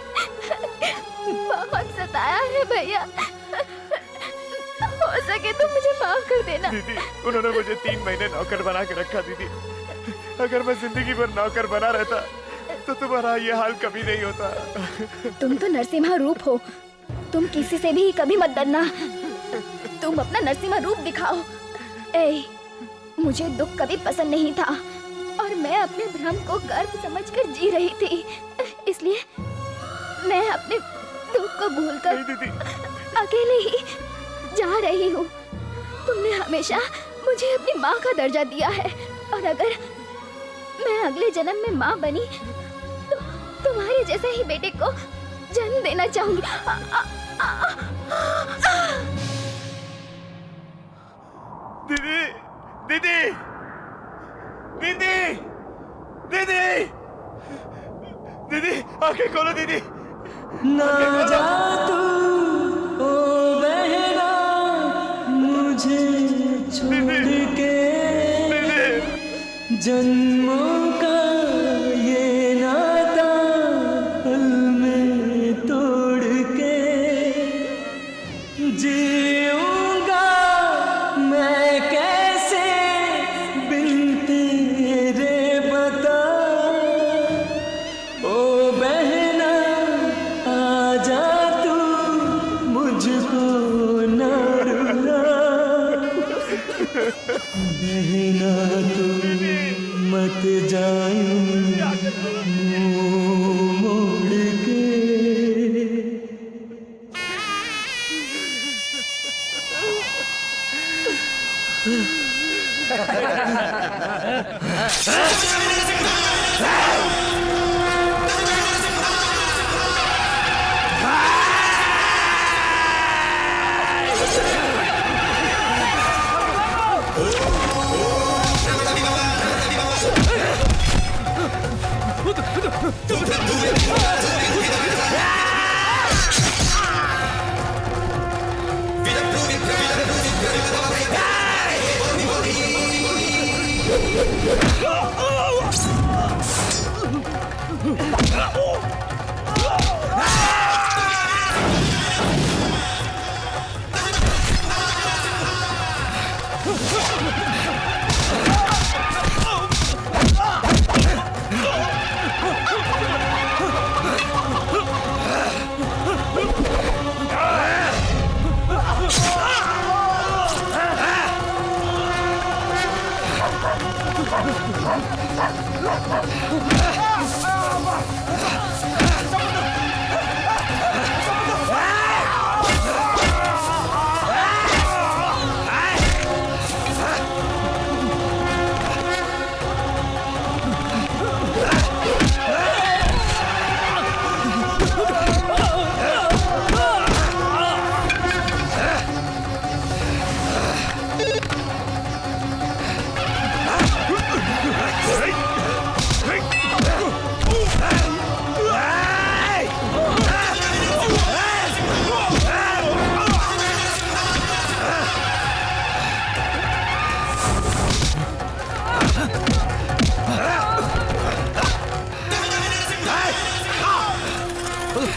बहुत सताया है भैया। हो सके तो मुझे माफ कर देना। दीदी, उन्होंने मुझे 3 महीने नौकर बना के रखा। दीदी, अगर मैं जिंदगी भर नौकर बना रहता तो तुम्हारा ये हाल कभी नहीं होता। तुम तो नरसिम्हा रूप हो, तुम किसी से भी कभी मत डरना। तुम अपना नरसिम्हा रूप दिखाओ। ए, मुझे दुख कभी पसंद नहीं था और मैं अपने भ्रम को गर्व समझकर जी रही थी, इसलिए मैं अपने दुख को भूलकर अकेले ही जा रही हूँ। तुमने हमेशा मुझे अपनी माँ का दर्जा दिया है और अगर मैं अगले जन्म में माँ बनी तो तुम्हारे जैसे ही बेटे को जन्म देना चाहूंगी। दीदी, दीदी, दीदी, दीदी, दीदी, आंखें खोलो दीदी। ना जा तू ओ बहना मुझे छोड़ के, जन्मों का ये नाता पल में तोड़ के जीऊंगा मैं कैसे बिन तेरे बता। ओ बहना आजा तू मुझको न रुला, बहना तू मत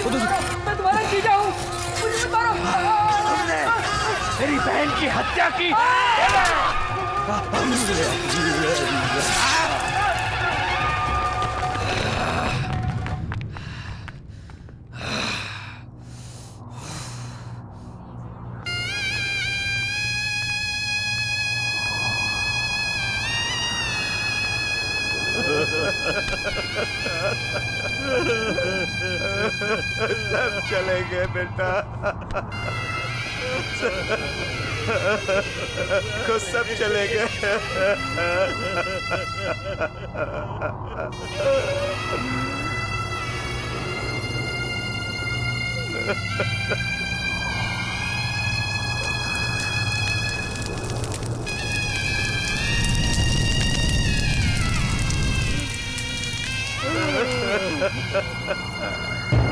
मैं तुम्हारा जीजा हूँ, मुझे मत मारो। मेरी बहन की हत्या की। सब चले गए बेटा, को सब चले गए।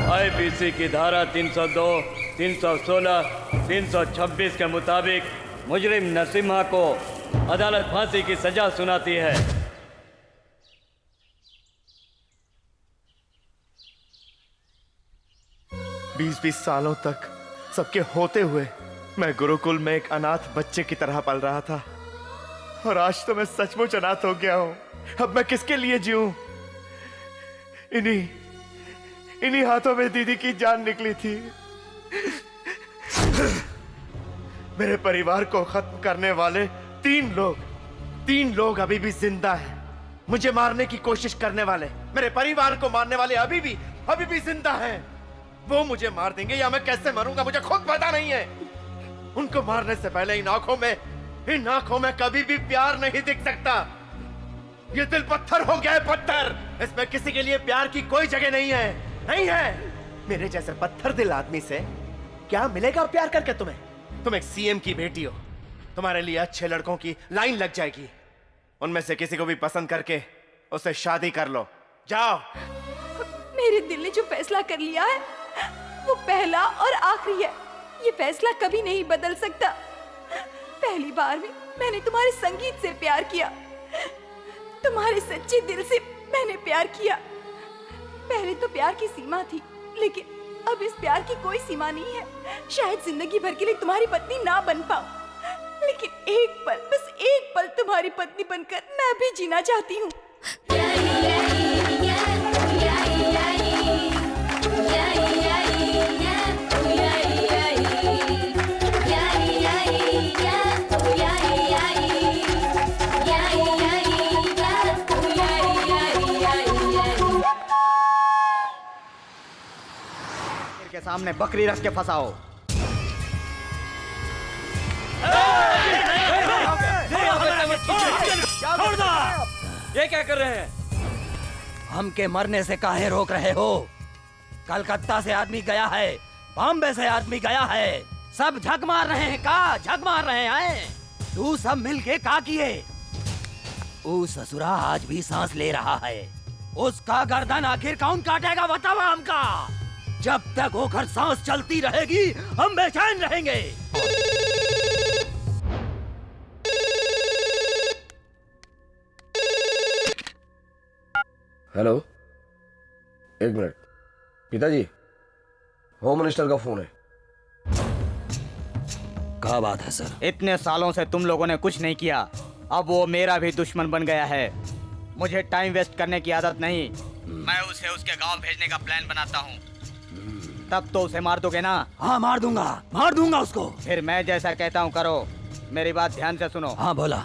आईपीसी की धारा 302, 316, 326 के मुताबिक मुजरिम नरसिम्हा को अदालत फांसी की सजा सुनाती है। 20-20 सालों तक सबके होते हुए मैं गुरुकुल में एक अनाथ बच्चे की तरह पल रहा था, और आज तो मैं सचमुच अनाथ हो गया हूं। अब मैं किसके लिए जीऊं? इन्हीं हाथों में दीदी की जान निकली थी। मेरे परिवार को खत्म करने वाले तीन लोग अभी भी जिंदा हैं। मुझे मारने की कोशिश करने वाले, मेरे परिवार को मारने वाले अभी भी जिंदा हैं। वो मुझे मार देंगे या मैं कैसे मरूंगा मुझे खुद पता नहीं है। उनको मारने से पहले इन आंखों में कभी भी प्यार नहीं दिख सकता। ये दिल पत्थर हो गया है, पत्थर। इसमें किसी के लिए प्यार की कोई जगह नहीं है। मेरे जैसे पत्थर दिल आदमी से क्या मिलेगा प्यार करके तुम्हें? तुम एक सीएम की बेटी हो, तुम्हारे लिए अच्छे लड़कों की लाइन लग जाएगी। उनमें से किसी को भी पसंद करके उससे शादी कर लो, जाओ। मेरे दिल ने जो फैसला कर लिया है वो पहला और आखिरी है। ये फैसला कभी नहीं बदल सकता। पहली बार में मैंने तुम्हारे संगीत से प्यार किया, तुम्हारे सच्चे दिल से मैंने प्यार किया। पहले तो प्यार की सीमा थी, लेकिन अब इस प्यार की कोई सीमा नहीं है। शायद जिंदगी भर के लिए तुम्हारी पत्नी ना बन पाऊं, लेकिन एक पल, बस एक पल तुम्हारी पत्नी बनकर मैं भी जीना चाहती हूँ। के सामने बकरी रख के फंसाओ। ये क्या कर रहे हैं? हम के मरने से काहे रोक रहे हो? कलकत्ता से आदमी गया है, बॉम्बे से आदमी गया है, सब झक मार रहे हैं। झक मार रहे हैं? तू सब मिलके का किए? वो ससुरा आज भी सांस ले रहा है, उसका गर्दन आखिर कौन काटेगा बताओ हमका। जब तक होकर सांस चलती रहेगी हम बेचैन रहेंगे। हेलो, एक मिनट। पिताजी, होम मिनिस्टर का फोन है। क्या बात है सर? इतने सालों से तुम लोगों ने कुछ नहीं किया, अब वो मेरा भी दुश्मन बन गया है। मुझे टाइम वेस्ट करने की आदत नहीं। मैं उसे उसके गांव भेजने का प्लान बनाता हूँ। तब तो उसे मार दोगे ना? हाँ मार दूंगा उसको। फिर मैं जैसा कहता हूँ करो। मेरी बात ध्यान से सुनो। हाँ बोला।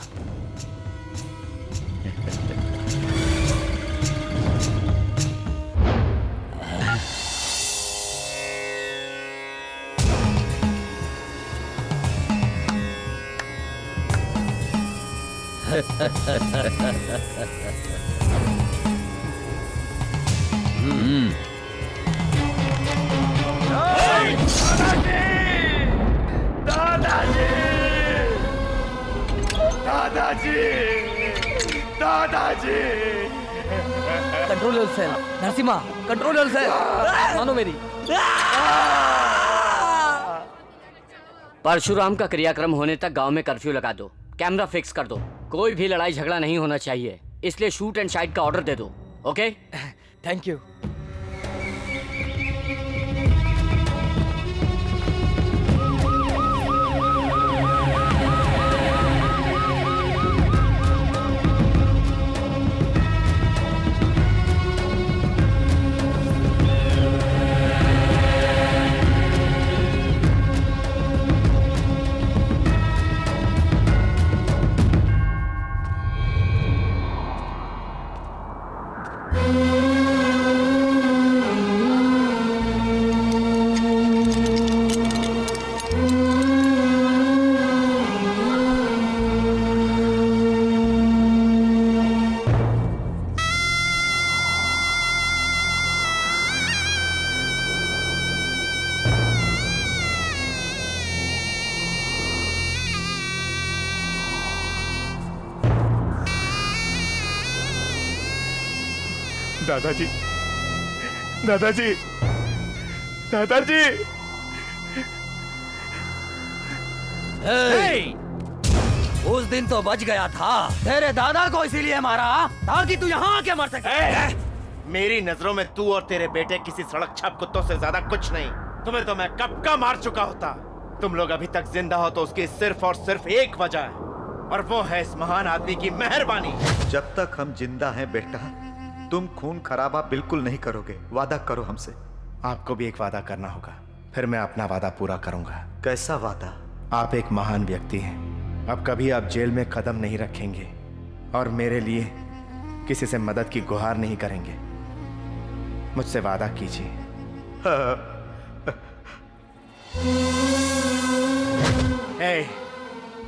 दादाजी। Control yourself Narasimha, control yourself. मानो मेरी। परशुराम का क्रियाक्रम होने तक गांव में कर्फ्यू लगा दो, कैमरा फिक्स कर दो। कोई भी लड़ाई झगड़ा नहीं होना चाहिए, इसलिए शूट एंड शाइट का ऑर्डर दे दो। ओके? Thank you. दादाजी, दादाजी, दादाजी। उस दिन तो बच गया था। तेरे दादा को इसीलिए मारा ताकि तू यहाँ आके मर सके। मेरी नजरों में तू और तेरे बेटे किसी सड़क छाप कुत्तों से ज्यादा कुछ नहीं। तुम्हें तो मैं कब का मार चुका होता। तुम लोग अभी तक जिंदा हो तो उसकी सिर्फ और सिर्फ एक वजह है, और वो है इस महान आदमी की मेहरबानी। जब तक हम जिंदा हैं बेटा, तुम खून खराबा बिल्कुल नहीं करोगे। वादा करो हमसे। आपको भी एक वादा करना होगा, फिर मैं अपना वादा पूरा करूंगा। कैसा वादा? आप एक महान व्यक्ति हैं। अब कभी आप जेल में कदम नहीं रखेंगे और मेरे लिए किसी से मदद की गुहार नहीं करेंगे। मुझसे वादा कीजिए।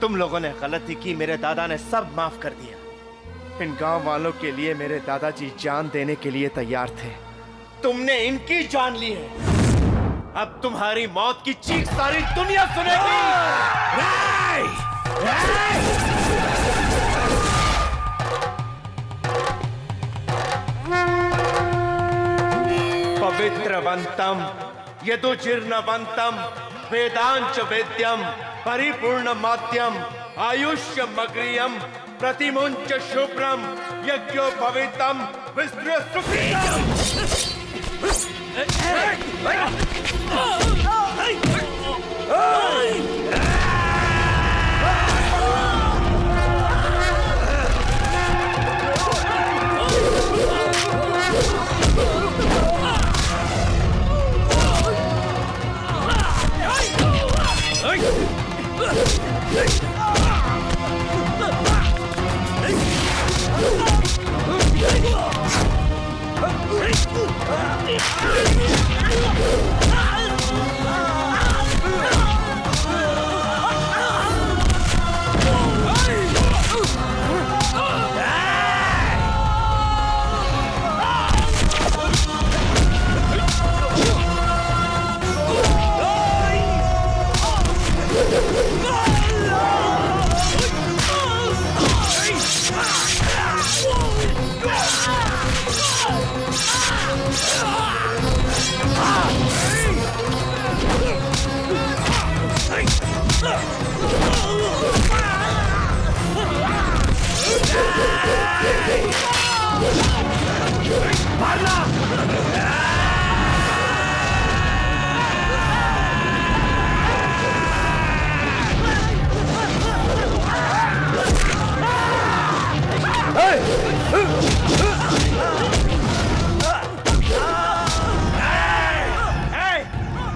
तुम लोगों ने गलती की, मेरे दादा ने सब माफ कर दिया। इन गांव वालों के लिए मेरे दादाजी जान देने के लिए तैयार थे। तुमने इनकी जान ली है। अब तुम्हारी मौत की चीख सारी दुनिया सुनेगी। पवित्रवंतम यदुजीर्णवंतम वेदांच वेद्यम परिपूर्ण माध्यम आयुष्य मग्रियम प्रतिमुंच शुभ्रम यज्ञो पवित्रम विस्तृत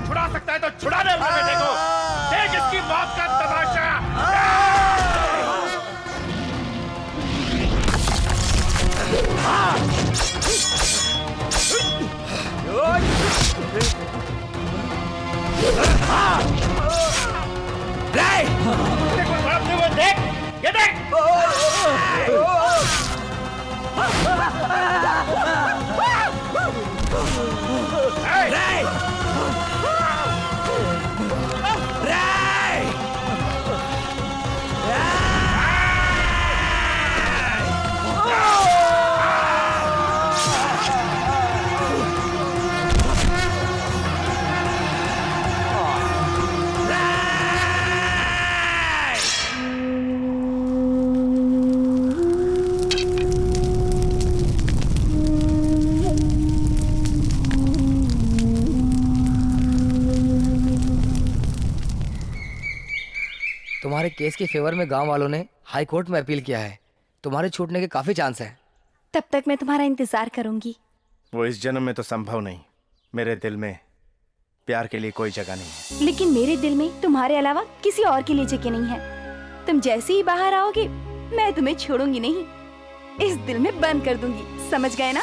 छुड़ा सकता है तो छुड़ा दे अपने बेटे को। देख इसकी मौत का तमाशा। देख ये देख। तुम्हारे केस के फेवर में गांव वालों ने हाई कोर्ट में अपील किया है। तुम्हारे छूटने के काफी चांस हैं। तब तक मैं तुम्हारा इंतजार करूंगी। वो इस जन्म में तो संभव नहीं। मेरे दिल में प्यार के लिए कोई जगह नहीं है। लेकिन मेरे दिल में तुम्हारे अलावा किसी और के लिए जगह नहीं है। तुम जैसे ही बाहर आओगे मैं तुम्हें छोड़ूंगी नहीं, इस दिल में बंद कर दूंगी। समझ गए ना?